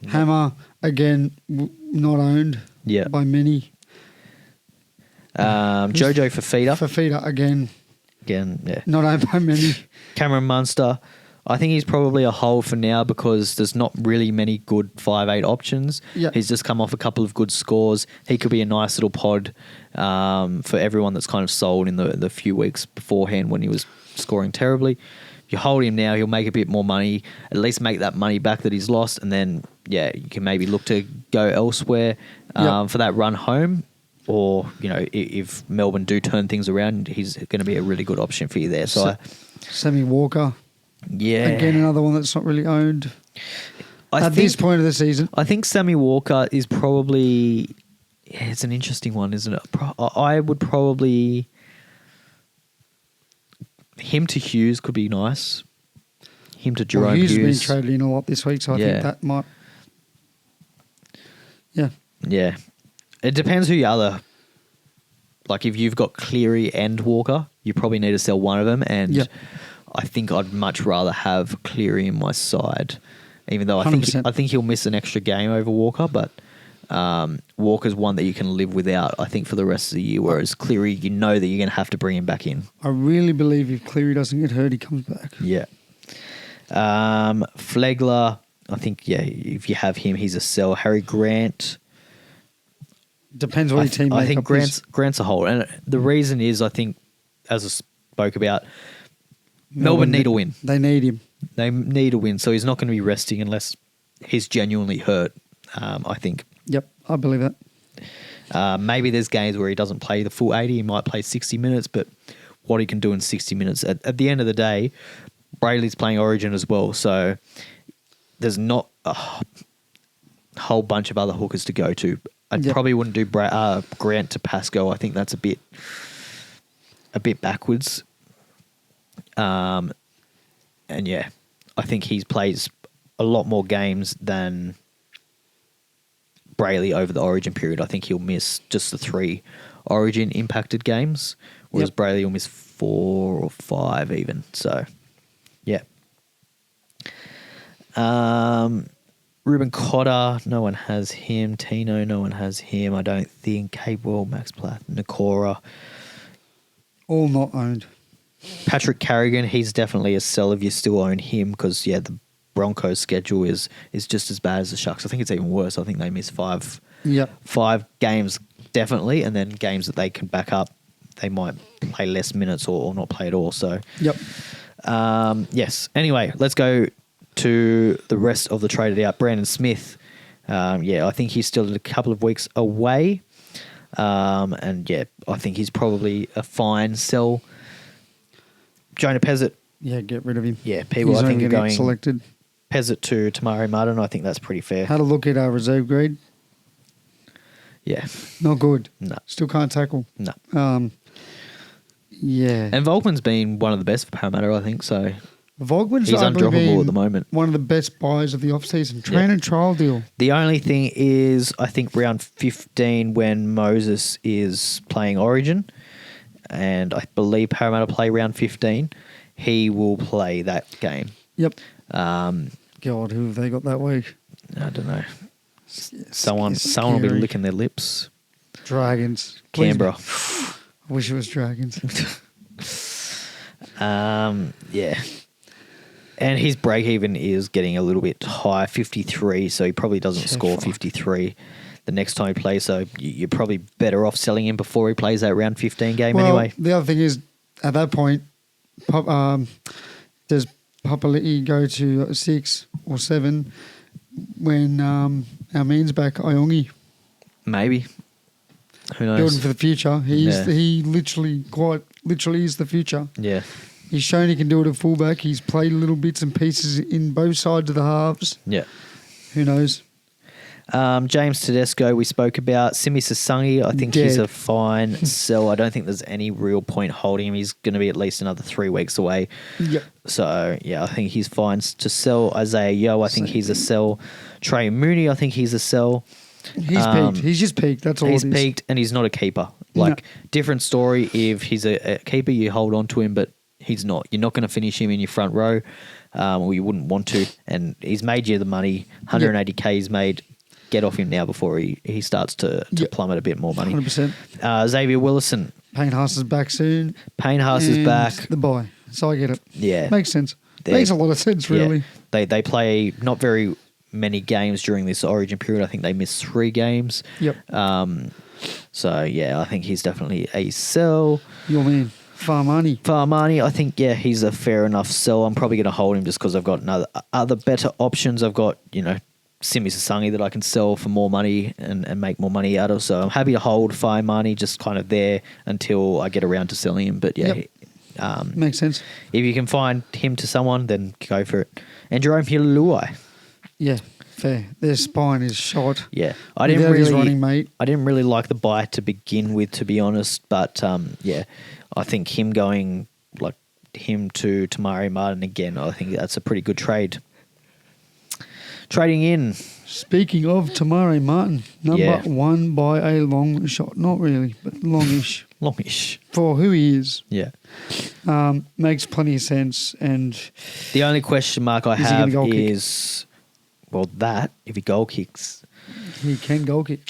Hammer, again, not owned Yeah. by many. Jojo Fafita. Fafita, again, Again, yeah. not owned by many. Cameron Munster. I think he's probably a hold for now because there's not really many good 5'8" options. Yeah. He's just come off a couple of good scores. He could be a nice little pod for everyone that's kind of sold in the few weeks beforehand when he was scoring terribly. If you hold him now, he'll make a bit more money, at least make that money back that he's lost, and then, yeah, you can maybe look to go elsewhere for that run home. Or, you know, if Melbourne do turn things around, he's going to be a really good option for you there. So, Sammy Walker. Yeah. Again, another one that's not really owned at this point of the season. I think Sammy Walker is probably... Yeah, it's an interesting one, isn't it? I would probably... Him to Hughes could be nice. Him to Jerome Hughes. Hughes has been traded in a lot this week, so I think that might... Yeah. Yeah. It depends who your other... Like, if you've got Cleary and Walker, you probably need to sell one of them, and I think I'd much rather have Cleary in my side, even though I think he'll miss an extra game over Walker, but Walker's one that you can live without, I think, for the rest of the year, whereas Cleary, you know that you're going to have to bring him back in. I really believe if Cleary doesn't get hurt, he comes back. Yeah. Flegler, I think, if you have him, he's a sell. Harry Grant... Depends what your team I think is. Grant's a hold. And the reason is, I think, as I spoke about, Melbourne need a win. They need him. They need a win. So he's not going to be resting unless he's genuinely hurt, I think. Yep, I believe that. Maybe there's games where he doesn't play the full 80. He might play 60 minutes, but what he can do in 60 minutes. At the end of the day, Brayley's playing Origin as well. So there's not a whole bunch of other hookers to go to. I probably wouldn't do Grant to Pascoe. I think that's a bit backwards. And yeah, I think he plays a lot more games than Brayley over the Origin period. I think he'll miss just the 3 Origin impacted games, whereas Brayley will miss 4 or 5 even. So, yeah. Ruben Cotter, no one has him. Tino, no one has him. I don't think. Capewell, Max Plath, Nakora. All not owned. Patrick Carrigan, he's definitely a sell if you still own him because, the Broncos' schedule is just as bad as the Sharks. I think it's even worse. I think they miss 5 games definitely, and then games that they can back up, they might play less minutes or not play at all. So, yes. Anyway, let's go to the rest of the traded out. Brandon Smith, I think he's still a couple of weeks away. And I think he's probably a fine sell. Jonah Pezzett. Yeah, get rid of him. Yeah, people He's I think are going selected. Pezzett to Tamari Martin. I think that's pretty fair. Had a look at our reserve grade. Yeah. Not good. No. Still can't tackle. No. Yeah. And Volkman's been one of the best for Parramatta, I think, so... Volkman's he's undroppable at the moment. One of the best buys of the off-season. Train and trial deal. The only thing is, I think round 15 when Moses is playing Origin, and I believe Parramatta play round 15, he will play that game. Yep. God, who have they got that week? I don't know. Someone will be licking their lips. Dragons. Canberra. I wish it was Dragons. Yeah. And his break-even is getting a little bit high, 53, so he probably doesn't score 53 the next time he plays, so you're probably better off selling him before he plays that round 15 game anyway. The other thing is, at that point, does Papali'i go to 6 or 7 when our man's back, Iongi? Maybe. Who knows? Building for the future. He quite literally is the future. Yeah. He's shown he can do it at fullback. He's played little bits and pieces in both sides of the halves. Yeah. Who knows? James Tedesco, we spoke about. Simi Sasangi, I think he's a fine sell. I don't think there's any real point holding him. He's going to be at least another 3 weeks away. Yep. So, I think he's fine to sell. Isaiah Yeo, I think he's a sell. Trey Mooney, I think he's a sell. He's peaked. He's just peaked. That's all it is. He's peaked and he's not a keeper. Different story if he's a keeper, you hold on to him, but he's not. You're not going to finish him in your front row, or you wouldn't want to. And he's made you the money. 180K he's made. Get off him now before he starts to plummet a bit more money. 100%. Xavier Willison. Payne Haas is back soon. Payne Haas is back. The buy. So I get it. Yeah. Makes sense. Makes a lot of sense, really. They play not very many games during this Origin period. I think they missed 3 games. Yep. So, yeah, I think he's definitely a sell. Your man, Farmani, I think, yeah, he's a fair enough sell. I'm probably going to hold him just because I've got other better options. I've got, Simi Sasangi that I can sell for more money and make more money out of. So I'm happy to hold Farmani just kind of there until I get around to selling him. But, yeah. Yep. Makes sense. If you can find him to someone, then go for it. And Jerome Hiluai. Yeah, fair. Their spine is shot. Yeah. His running mate. I didn't really like the buy to begin with, to be honest. But, I think him going like him to Tamari Martin again, I think that's a pretty good trade. Trading in. Speaking of Tamari Martin, number 1 by a long shot. Not really, but longish. Longish. For who he is. Yeah. Makes plenty of sense. And the only question mark I have is, if he goal kicks. He can goal kick.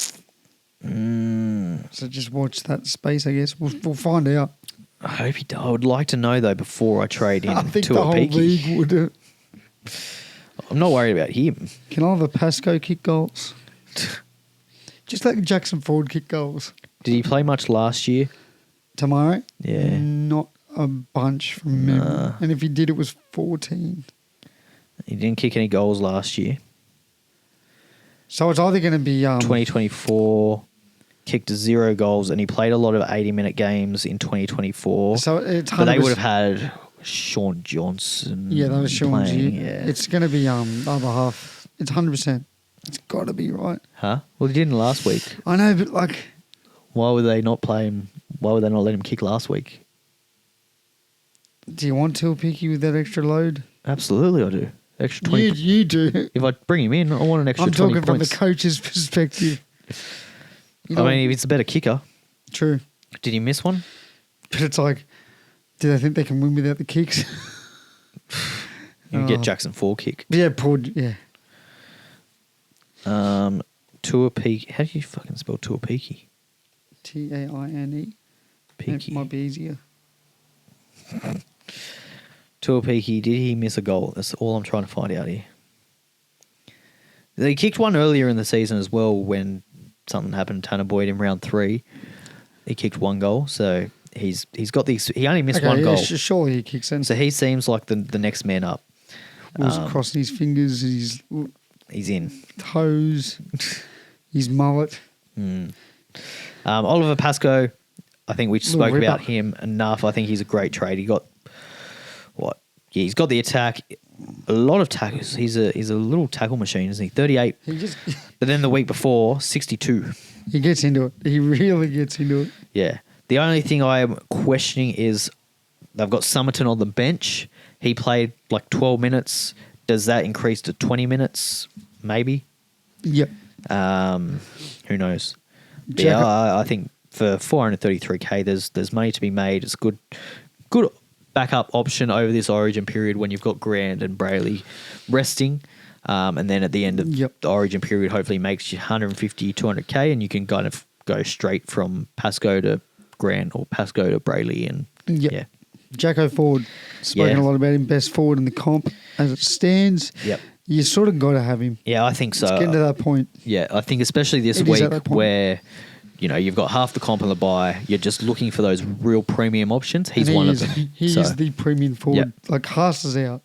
So just watch that space, I guess. We'll find out. I hope he does. I would like to know, though, before I trade in I think to the a whole peaky. league would. I'm not worried about him. Can Oliver Pascoe kick goals? Just like Jackson Ford kick goals. Did he play much last year? Tomorrow? Yeah. Not a bunch from memory. And if he did, it was 14. He didn't kick any goals last year. So it's either going to be... 2024, kicked 0 goals, and he played a lot of 80-minute games in 2024. So it's 100%. But they would have had Sean Johnson. Yeah, that was Sean's playing, year. yeah. It's going to be the other half. It's 100%. It's got to be right. Huh? Well, he didn't last week. I know, but like... Why would they not play him? Why would they not let him kick last week? Do you want Tuapiki with that extra load? Absolutely, I do. Extra 20. You do. If I bring him in, I want an extra 20 points. I'm talking from the coach's perspective. I mean, if it's a better kicker. True. Did he miss one? But it's like, do they think they can win without the kicks? You get Jackson 4 kick. Yeah, poor. Yeah. Tuapiki. How do you fucking spell Tuapiki? Taine. Peaky. It might be easier. Tuapiki, did he miss a goal? That's all I'm trying to find out here. They kicked one earlier in the season as well when something happened to Tanner Boyd in round 3. He kicked 1 goal, so he's got these. He only missed 1 goal. Surely he kicks in. So he seems like the next man up. Was crossing his fingers, his in toes, his mullet. Oliver Pascoe, I think we spoke about him enough. I think he's a great trade. He got what? Yeah, he's got the attack, a lot of tackles. He's a little tackle machine, isn't he? 38. But then the week before, 62. He gets into it. He really gets into it. Yeah. The only thing I am questioning is they've got Summerton on the bench. He played like 12 minutes. Does that increase to 20 minutes? Maybe. Yep. Who knows? Yeah, I think for 433k, there's money to be made. It's good backup option over this Origin period when you've got Grant and Brayley resting. And then at the end of the Origin period, hopefully makes you 150, 200k, and you can kind of go straight from Pascoe to Grant or Pascoe to Brayley. And yeah. Jacko Ford, spoken a lot about him, best forward in the comp as it stands. Yep. You sort of got to have him. Yeah, I think so. It's getting to that point. Yeah, I think especially this week where, you've got half the comp on the bye, you're just looking for those real premium options. He's one of them. He is the premium forward. Like, Haas is out.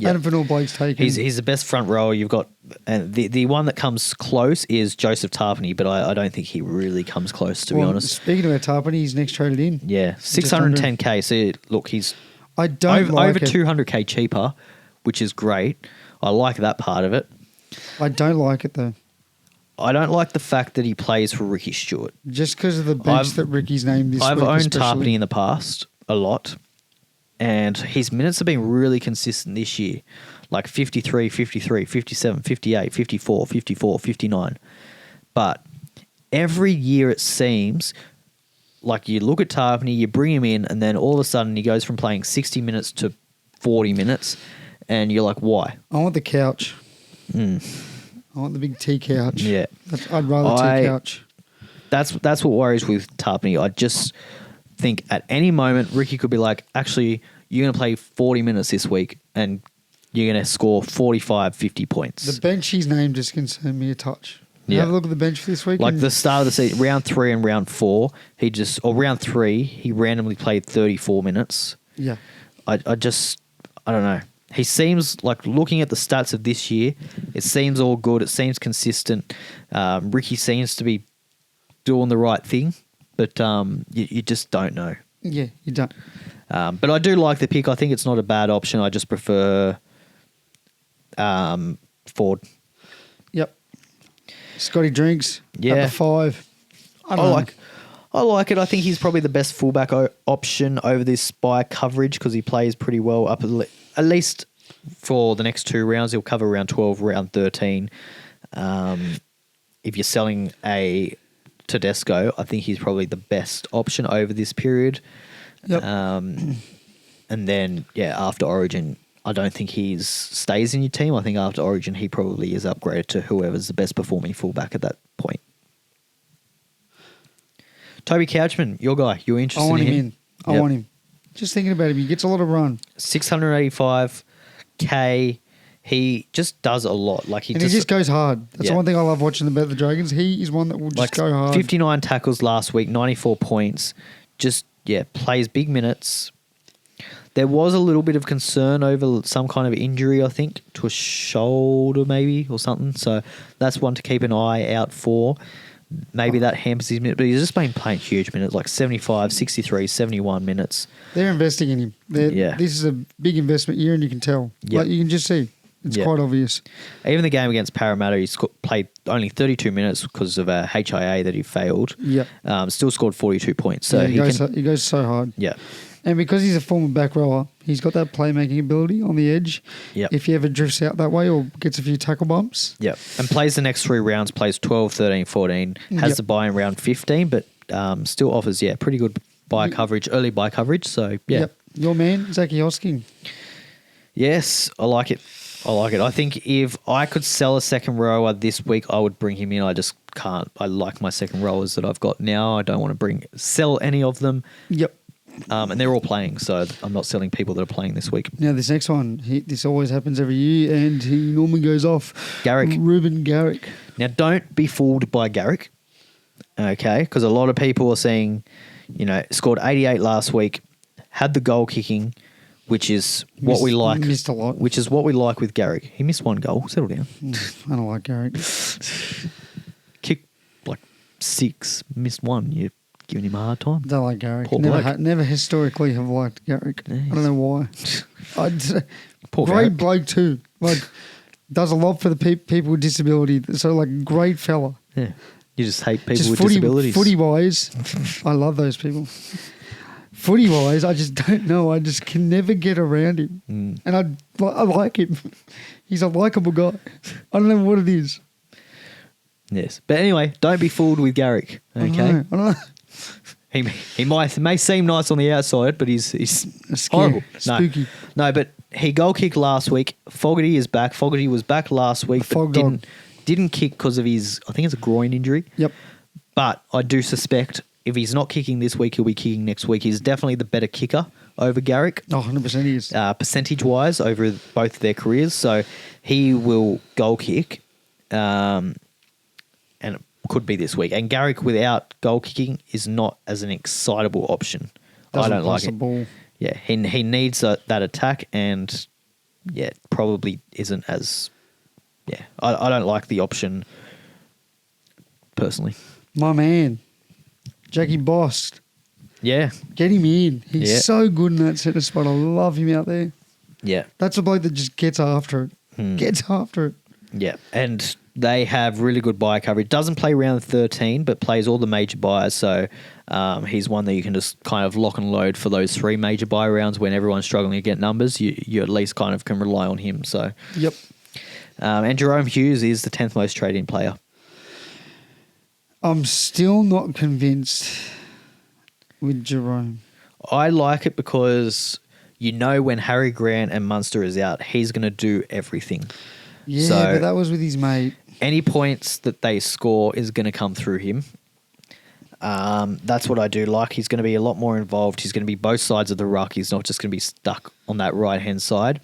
Adam Van Blake's taken. He's the best front rower you've got. And the one that comes close is Joseph Tarpany, but I don't think he really comes close, to be honest. Speaking about Tarpany, he's next traded in. Yeah, 610k. So, look, he's over 200k cheaper, which is great. I like that part of it. I don't like it, though. I don't like the fact that he plays for Ricky Stewart. Just because of the bench that Ricky's named this week. I've owned Tarpany in the past a lot, and his minutes have been really consistent this year. Like 53, 53, 57, 58, 54, 54, 59. But every year it seems like you look at Tarpany, you bring him in, and then all of a sudden he goes from playing 60 minutes to 40 minutes, and you're like, why? I want the couch. I want the big tea couch. Yeah. I'd rather tea couch. That's what worries with Tarpany. I just think at any moment Ricky could be like, actually, you're going to play 40 minutes this week and you're going to score 45, 50 points. The bench he's named just concerned me a touch. Yeah. Have a look at the bench for this week. Like the start of the season, round 3 and round 4, round 3, he randomly played 34 minutes. Yeah. I don't know. He seems like, looking at the stats of this year, it seems all good. It seems consistent. Ricky seems to be doing the right thing, but you just don't know. Yeah, you don't. But I do like the pick. I think it's not a bad option. I just prefer Ford. Yep. Scotty Drinks. Yeah. At the 5. I like it. I think he's probably the best fullback option over this spy coverage because he plays pretty well up at least for the next 2 rounds. He'll cover round 12, round 13. If you're selling a Tedesco, I think he's probably the best option over this period. Yep. And then, after Origin, I don't think he stays in your team. I think after Origin, he probably is upgraded to whoever's the best performing fullback at that point. Toby Couchman, your guy. You're interested in him? I want him in. I want him. Just thinking about him, he gets a lot of run. 685K. He just does a lot. He just goes hard. That's the one thing I love watching about the Dragons. He is one that will just go hard. 59 tackles last week, 94 points. Just, plays big minutes. There was a little bit of concern over some kind of injury, I think, to a shoulder maybe or something. So that's one to keep an eye out for. Maybe that hampers his minutes, but he's just been playing huge minutes, like 75, 63, 71 minutes. They're investing in him. This is a big investment year, and you can tell. Yep. You can just see. It's quite obvious. Even the game against Parramatta, he played only 32 minutes because of a HIA that he failed. Yep. Still scored 42 points. So he goes so hard. Yeah. And because he's a former back rower, he's got that playmaking ability on the edge. Yep. If he ever drifts out that way or gets a few tackle bumps. Yep. And plays the next 3 rounds, plays 12, 13, 14, has the buy in round 15, but still offers, pretty good early buy coverage. So, Yep. Your man, Zachy Hosking. Yes, I like it. I think if I could sell a second rower this week, I would bring him in. I just can't. I like my second rowers that I've got now. I don't want to sell any of them. Yep. And they're all playing, so I'm not selling people that are playing this week. Now, this next one, this always happens every year, and he normally goes off. Garrick. Ruben Garrick. Now, don't be fooled by Garrick, okay? Because a lot of people are saying, scored 88 last week, had the goal kicking, which is what we like. Missed a lot. Which is what we like with Garrick. He missed 1 goal. Settle down. I don't like Garrick. Kicked 6, missed 1. You're giving him a hard time. Don't like Garrick. Poor Never historically have liked Garrick. Yeah, I don't know why. Poor great Garrick. bloke too. Does a lot for the people with disability. So great fella. Yeah. You just hate people with disabilities. Footy wise, I love those people. Footy wise, I just don't know. I just can never get around him. And I like him. He's a likeable guy. I don't know what it is. Yes. But anyway, don't be fooled with Garrick. Okay. I don't know. He may seem nice on the outside, but he's horrible. Spooky. No, but he goal kicked last week. Fogarty is back. Fogarty was back last week, but didn't kick because of his, I think it's a groin injury. Yep. But I do suspect if he's not kicking this week, he'll be kicking next week. He's definitely the better kicker over Garrick. 100% he is. Percentage-wise over both their careers. So he will goal kick. And it could be this week. And Garrick without goal kicking is not as an excitable option. I don't like it. Ball. Yeah, he needs that attack, and probably isn't as. Yeah, I don't like the option personally. My man, Jackie Bost. Yeah, get him in. He's so good in that centre spot. I love him out there. Yeah, that's a bloke that just gets after it. Gets after it. Yeah, and they have really good buy coverage. Doesn't play round 13, but plays all the major buys. So he's one that you can just kind of lock and load for those 3 major buy rounds when everyone's struggling to get numbers. You at least kind of can rely on him. So yep. And Jerome Hughes is the 10th most traded player. I'm still not convinced with Jerome. I like it because when Harry Grant and Munster is out, he's going to do everything. Yeah, but that was with his mate. Any points that they score is going to come through him. That's what I do like. He's going to be a lot more involved. He's going to be both sides of the ruck. He's not just going to be stuck on that right-hand side.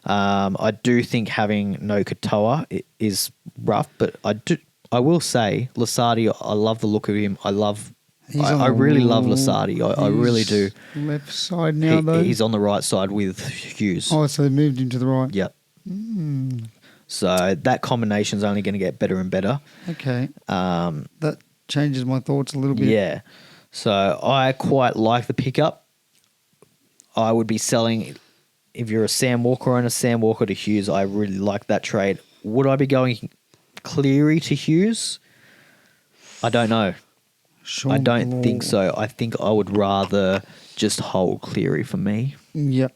I do think having no Katoa is rough, but I will say Lasardi, I love the look of him. I really love Lasardi. I really do. Left side now, though. He's on the right side with Hughes. Oh, so they moved him to the right. Yep. So that combination's only going to get better and better. Okay. That changes my thoughts a little bit. Yeah. So I quite like the pickup. I would be selling, if you're a Sam Walker owner, Sam Walker to Hughes. I really like that trade. Would I be going Cleary to Hughes? I don't know. Sean I don't Law. think so. I think I would rather just hold Cleary for me. Yep.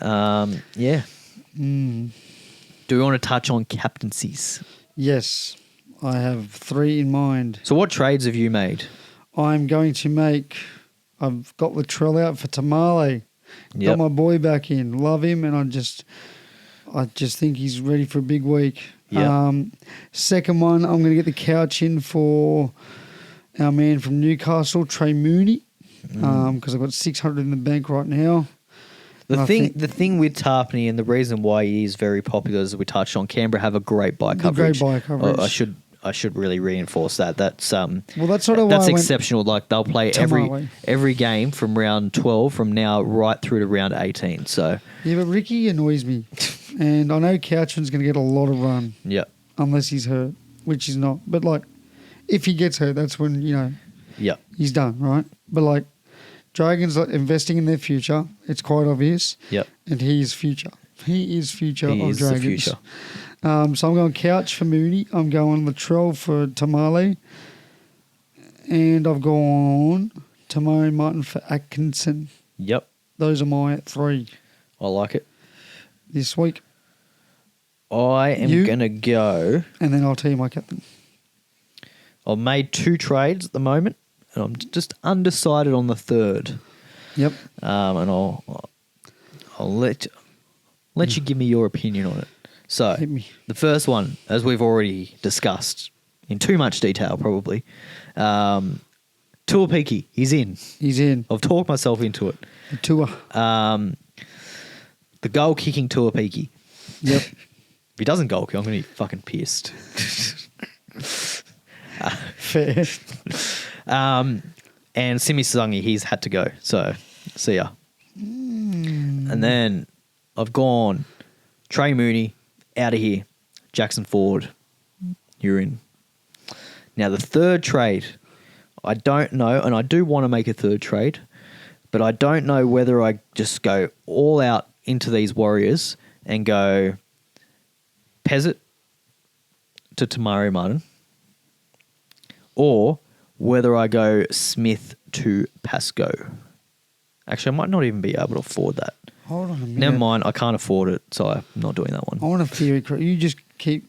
Yeah. Do we want to touch on captaincies? Yes. I have 3 in mind. So what trades have you made? I'm going to make... I've got Latrell out for Tamale. Yep. Got my boy back in. Love him, and I just think he's ready for a big week. Yep. Second one, I'm going to get the couch in for our man from Newcastle, Trey Mooney, because I've got 600 in the bank right now. The thing with Tarpany, and the reason why he is very popular, as we touched on, Canberra have a great buy coverage. I should really reinforce that. That's that's sort of that's why exceptional. Like they'll play every game from round 12 from now right through to round 18. So yeah, but Ricky annoys me, and I know Couchman's going to get a lot of run. Yeah. Unless he's hurt, which he's not. But like, if he gets hurt, that's when he's done, right? But like, Dragons are investing in their future. It's quite obvious. Yep. And he is future. He is future He of is the Dragons. future. So I'm going Couch for Mooney. I'm going Latrell for Tamale. And I've gone Tamari Martin for Atkinson. Yep. Those are my 3 I like it. this week. I am going to go. And then I'll tell you my captain. I've made 2 trades at the moment, and I'm just undecided on the third. Yep. And I'll let you give me your opinion on it. So Hit me. the first one, as we've already discussed in too much detail, probably, Tuapiki, he's in. He's in. I've talked myself into it. The tour. The goal kicking Tuapiki. Yep. If he doesn't goal kick, I'm going to be fucking pissed. Fair. And Simi Sazangi, he's had to go. So, see ya. And then I've gone Trey Mooney, out of here. Jackson Ford, you're in. Now, the third trade, I don't know, and I do want to make a third trade, but I don't know whether I just go all out into these Warriors and go Pezzett to Tamari Martin, or whether I go Smith to Pascoe. Actually, I might not even be able to afford that. Hold on a minute. Never mind, I can't afford it, so I'm not doing that one. I want a theory. You just keep...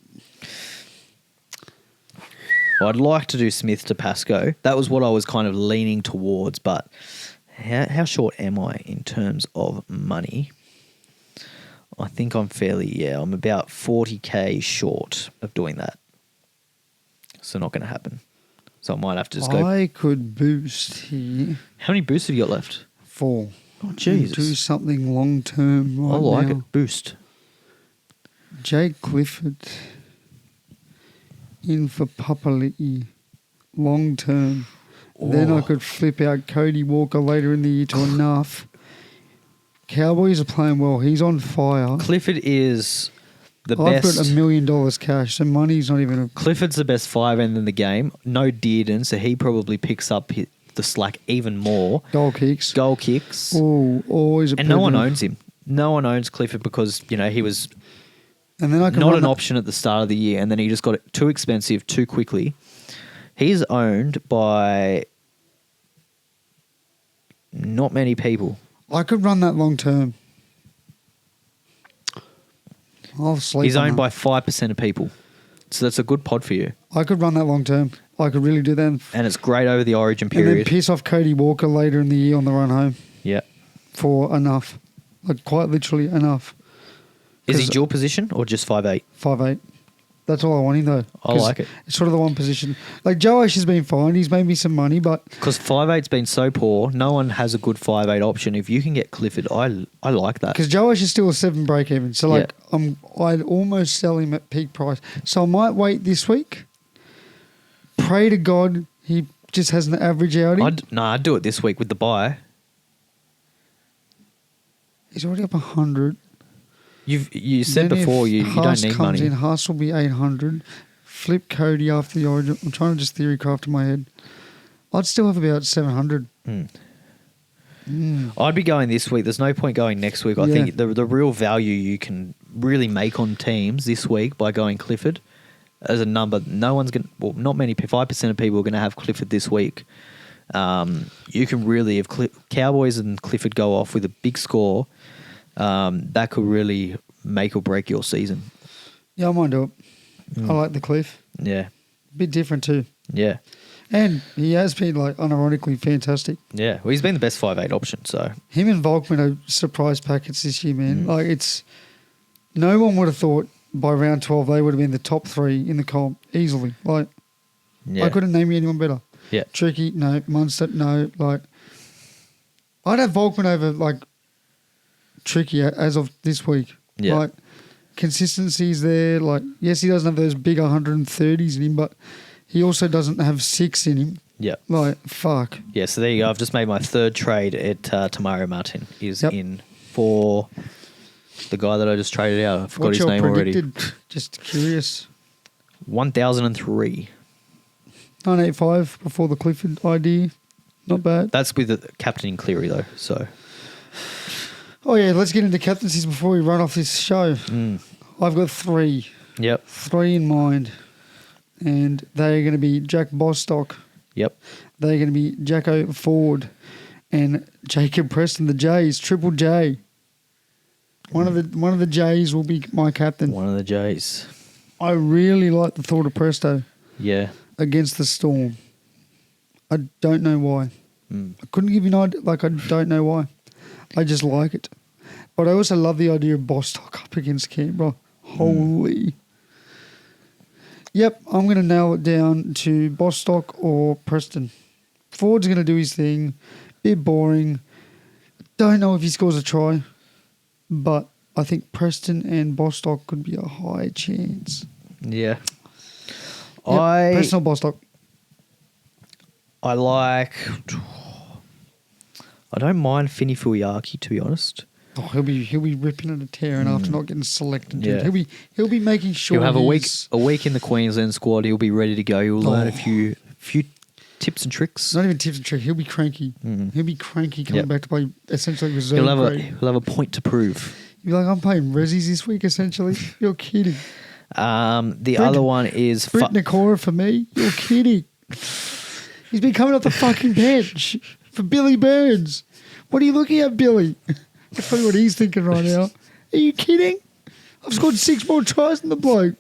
Well, I'd like to do Smith to Pascoe. That was what I was kind of leaning towards, but how short am I in terms of money? I think I'm I'm about 40k short of doing that. So not going to happen. So I might have to just go. I could boost here. How many boosts have you got left? 4. Oh, Jesus. Do something long term right I like now. it. Boost. Jake Clifford in for Papali'i long term. Then I could flip out Cody Walker later in the year to enough. Cowboys are playing well. He's on fire. Clifford is the I've best. got $1 million cash, so money's not even... Clifford's the best 5 end in the game. No Dearden, so he probably picks up the slack even more. Goal kicks. Oh, always a And no one owns him. No one owns Clifford because, he was and then I can not an option at the start of the year, and then he just got it too expensive too quickly. He's owned by not many people. I could run that long term. I'll sleep. He's on owned that. by 5% of people. So that's a good pod for you. I could run that long term. I could really do that. And it's great over the origin And period. then piss off Cody Walker later in the year on the run home Yeah. for enough. Like quite literally enough. Is he dual position or just 5'8"? 5'8". That's all I want him though. I like it. It's sort of the one position. Like Joe Ash has been fine. He's made me some money, but Because 5'8's been so poor, no one has a good 5'8 option. If you can get Clifford, I like that. because Joe Ash is still a 7 break even. So like I'd almost sell him at peak price. So I might wait this week. Pray to God he just has an average outing. I'd do it this week with the bye. He's already up 100. You said Then before if you Haas don't need comes money. in, Haas will be 800. Flip Cody after the Origin. I'm trying to just theory craft in my head. I'd still have about 700. I'd be going this week. There's no point going next week. I think the real value you can really make on teams this week by going Clifford as a number. No one's going. Well, not many. 5% of people are going to have Clifford this week. You can really, if Cowboys and Clifford go off with a big score, that could really make or break your season. Yeah, I might do it. I like the Cliff. Yeah. Bit different too. Yeah. And he has been like unironically fantastic. Yeah. Well, he's been the best 5'8 option. So Him and Volkman are surprise packets this year, man. Like it's no one would have thought by round 12 they would have been the top 3 in the comp easily. Like yeah. I couldn't name you anyone better. Yeah. Tricky, no. Munster, no. Like I'd have Volkman over like Tricky as of this week. Yeah. Like consistency's there. Like yes, he doesn't have those big 130s in him, but he also doesn't have 6 in him. Yeah. Like fuck. Yeah. So there you go. I've just made my third trade at Tamari Martin. Is in for the guy that I just traded out. I forgot What's his your name predicted? already. Just curious. 1003. 985 before the Clifford idea. Not bad. That's with the captaining Cleary though. So Oh yeah, let's get into captaincies before we run off this show. I've got 3. yep. 3 in mind. And they are going to be Jack Bostock. Yep. They're going to be Jacko Ford and Jacob Preston, the Jays, Triple J. One of the Jays will be my captain. One of the Jays. I really like the thought of Presto Yeah. against the Storm. I don't know why. I couldn't give you an idea. Like, I don't know why. I just like it. But I also love the idea of Bostock up against Canberra. Holy. Yep, I'm going to nail it down to Bostock or Preston. Ford's going to do his thing. Bit boring. Don't know if he scores a try. But I think Preston and Bostock could be a high chance. Yeah. Yep, Preston or Bostock. I don't mind Finny Fuiaki, to be honest. Oh, he'll be ripping and tearing after not getting selected. Dude. Yeah. He'll be making sure He'll have a week in the Queensland squad. He'll be ready to go. He'll learn a few tips and tricks. Not even tips and tricks. He'll be cranky. He'll be cranky coming back to play essentially reserve grade. He'll have a point to prove. You'll be like, I'm playing Rezzies this week, essentially. You're kidding. The other one is Britt Nakora for me. You're kidding. He's been coming off the fucking bench for Billy Burns. What are you looking at, Billy? That's probably what he's thinking right now. Are you kidding? I've scored 6 more tries than the bloke.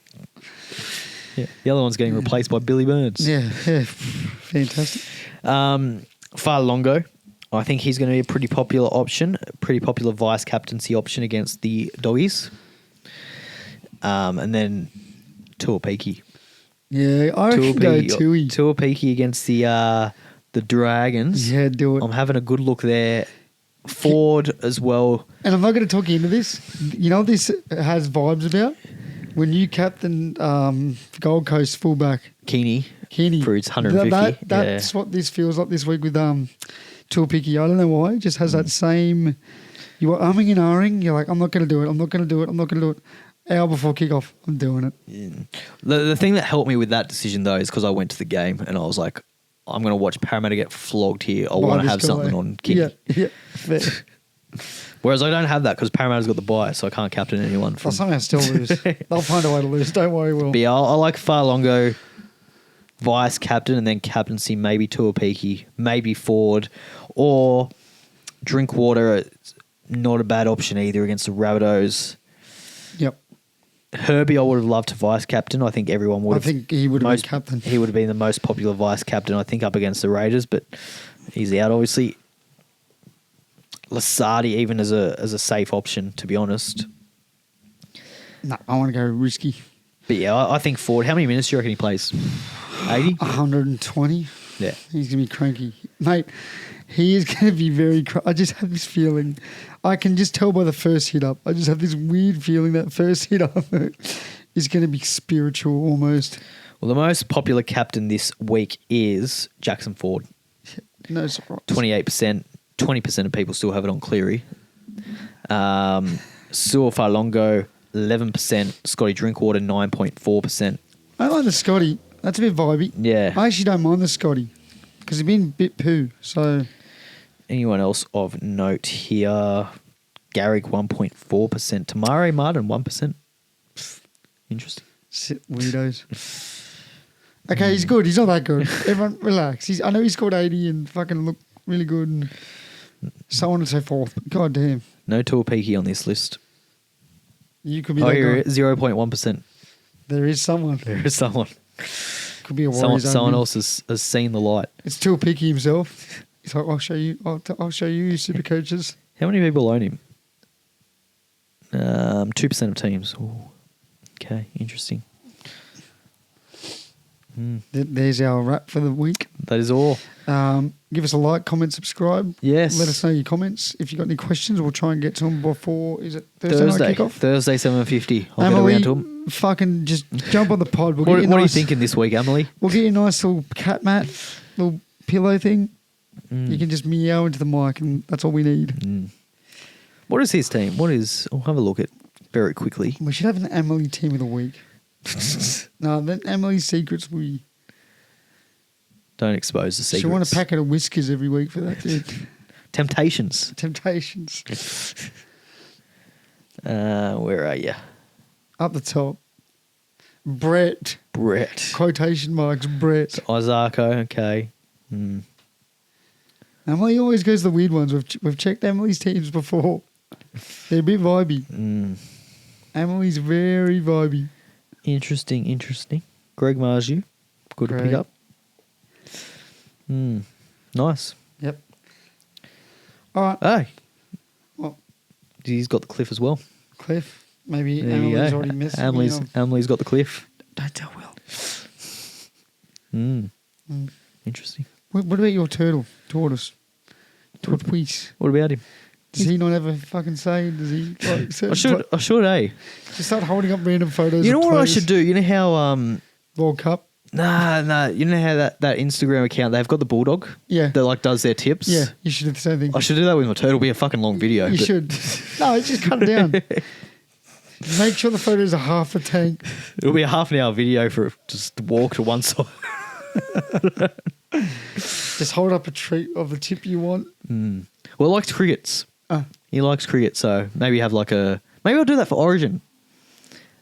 Yeah, the other one's getting replaced by Billy Burns. Yeah. Fantastic. Farlongo. I think he's going to be a pretty popular option, a pretty popular vice captaincy option against the Doggies. And then Tuapiki. Yeah, I reckon go Tui. Tuapiki against the Dragons. Yeah, do it. I'm having a good look there. Ford as well. And I'm not going to talk you into this. You know what this has vibes about? When you captain Gold Coast fullback Keeney. For its 150. That's what this feels like this week with Tuapiki. I don't know why. It just has that same... You were umming and ahhing. You're like, I'm not going to do it. I'm not going to do it. I'm not going to do it. Hour before kickoff, I'm doing it. Yeah. The thing that helped me with that decision, though, is because I went to the game and I was like, I'm going to watch Parramatta get flogged here. I want to have something on Keeney. Yeah, fair. Whereas I don't have that because Parramatta's got the bye, so I can't captain anyone. They'll somehow still lose. They'll find a way to lose. Don't worry, Will. But yeah, I like Farlongo, vice captain, and then captaincy, maybe Tuapiki, maybe Ford, or Drinkwater. Not a bad option either against the Rabbitohs. Yep. Herbie, I would have loved to vice captain. I think everyone would have. I think he would have been captain. He would have been the most popular vice captain, I think, up against the Raiders, but he's out, obviously. Lasardi, even as a safe option, to be honest. No, I want to go risky. But yeah, I think Ford. How many minutes do you reckon he plays? 80? 120. Yeah. He's going to be cranky. Mate, he is going to be very I just have this feeling. I can just tell by the first hit up. I just have this weird feeling that first hit up is going to be spiritual almost. Well, the most popular captain this week is Jackson Ford. No surprise. 28%. 20% of people still have it on Cleary. Suo Falongo, 11%. Scotty Drinkwater, 9.4%. I like the Scotty. That's a bit vibey. Yeah. I actually don't mind the Scotty because he's been a bit poo. So Anyone else of note here? Garrick, 1.4%. Tamare Martin, 1%. Interesting. shit, weirdos. Okay, he's good. He's not that good. Everyone relax. I know he scored 80 and fucking looked really good and so on and so forth. But God damn. No Tuapiki on this list. You could be Oh, that here, guy. 0.1%. There is someone. There is someone. Could be a Warriors. Someone else has seen the light. It's too picky himself. He's like, I'll show you. I'll show you, super coaches. How many people own him? 2% of teams. Ooh. Okay, interesting. There's our wrap for the week. That is all. Give us a like, comment, subscribe. Yes. Let us know your comments. If you've got any questions, we'll try and get to them before, is it Thursday night kickoff? Thursday, 7:50. I'll Emily, get around to them. fucking just jump on the pod. We'll What get you are you nice, thinking this week, Emily? We'll get you a nice little cat mat, little pillow thing. You can just meow into the mic and that's all we need. What is his team? I'll have a look at very quickly. We should have an Emily team of the week. No, then Emily's secrets will be... Don't expose the secrets. She'll want a packet of whiskers every week for that, dude. Temptations. Temptations. Where are you? Up the top. Brett. Quotation marks, Brett. Ozarko, okay. Emily always goes the weird ones. We've checked Emily's teams before. They're a bit vibey. Emily's very vibey. Interesting. Greg Marju. Good to pick up. Nice. Yep. All right. Hey. Well, He's got the cliff as well. Cliff. Maybe There you Emily's go. already missed Emily's got the cliff. Don't tell Will. Interesting. What about your tortoise? Tortoise. What about him? Does he not ever fucking say? Does he? Like, I should, eh? Just start holding up random photos. You know of what I players. should do? You know how World Cup. Nah. You know how that Instagram account they've got the bulldog. Yeah. That like does their tips. Yeah, you should do the same thing. I should do that with my turtle. It'll be a fucking long video. You but- should. No, just cut it down. Make sure the photos are half a tank. It'll be a half an hour video for just walk to one side. Just hold up a treat of the tip you want. Well, he likes crickets. He likes cricket, so maybe have like maybe I'll do that for Origin.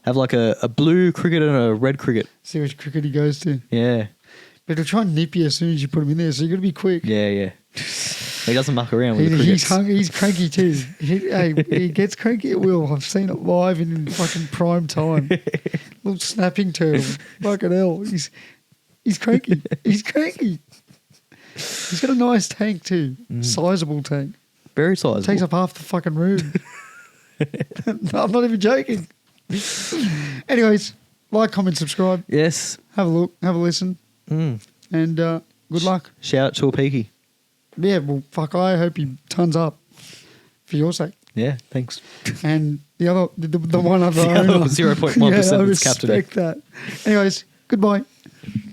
Have like a blue cricket and a red cricket. See which cricket he goes to. Yeah. But he'll try and nip you as soon as you put him in there, so you got to be quick. Yeah. He doesn't muck around with the crickets. He's cranky too. He gets cranky at will. I've seen it live in fucking prime time. Little snapping turtle. Fucking hell. He's cranky. He's cranky. He's got a nice tank too. Sizable tank. Very sizable. Takes up half the fucking room. I'm not even joking. Anyways, like, comment, subscribe. Yes. Have a look. Have a listen. And good luck. Shout out to a peaky. Yeah, well, fuck, I hope he tons up for your sake. Yeah, thanks. And the one other The other owner. 0.1% I that's captain. respect that. Anyways, goodbye.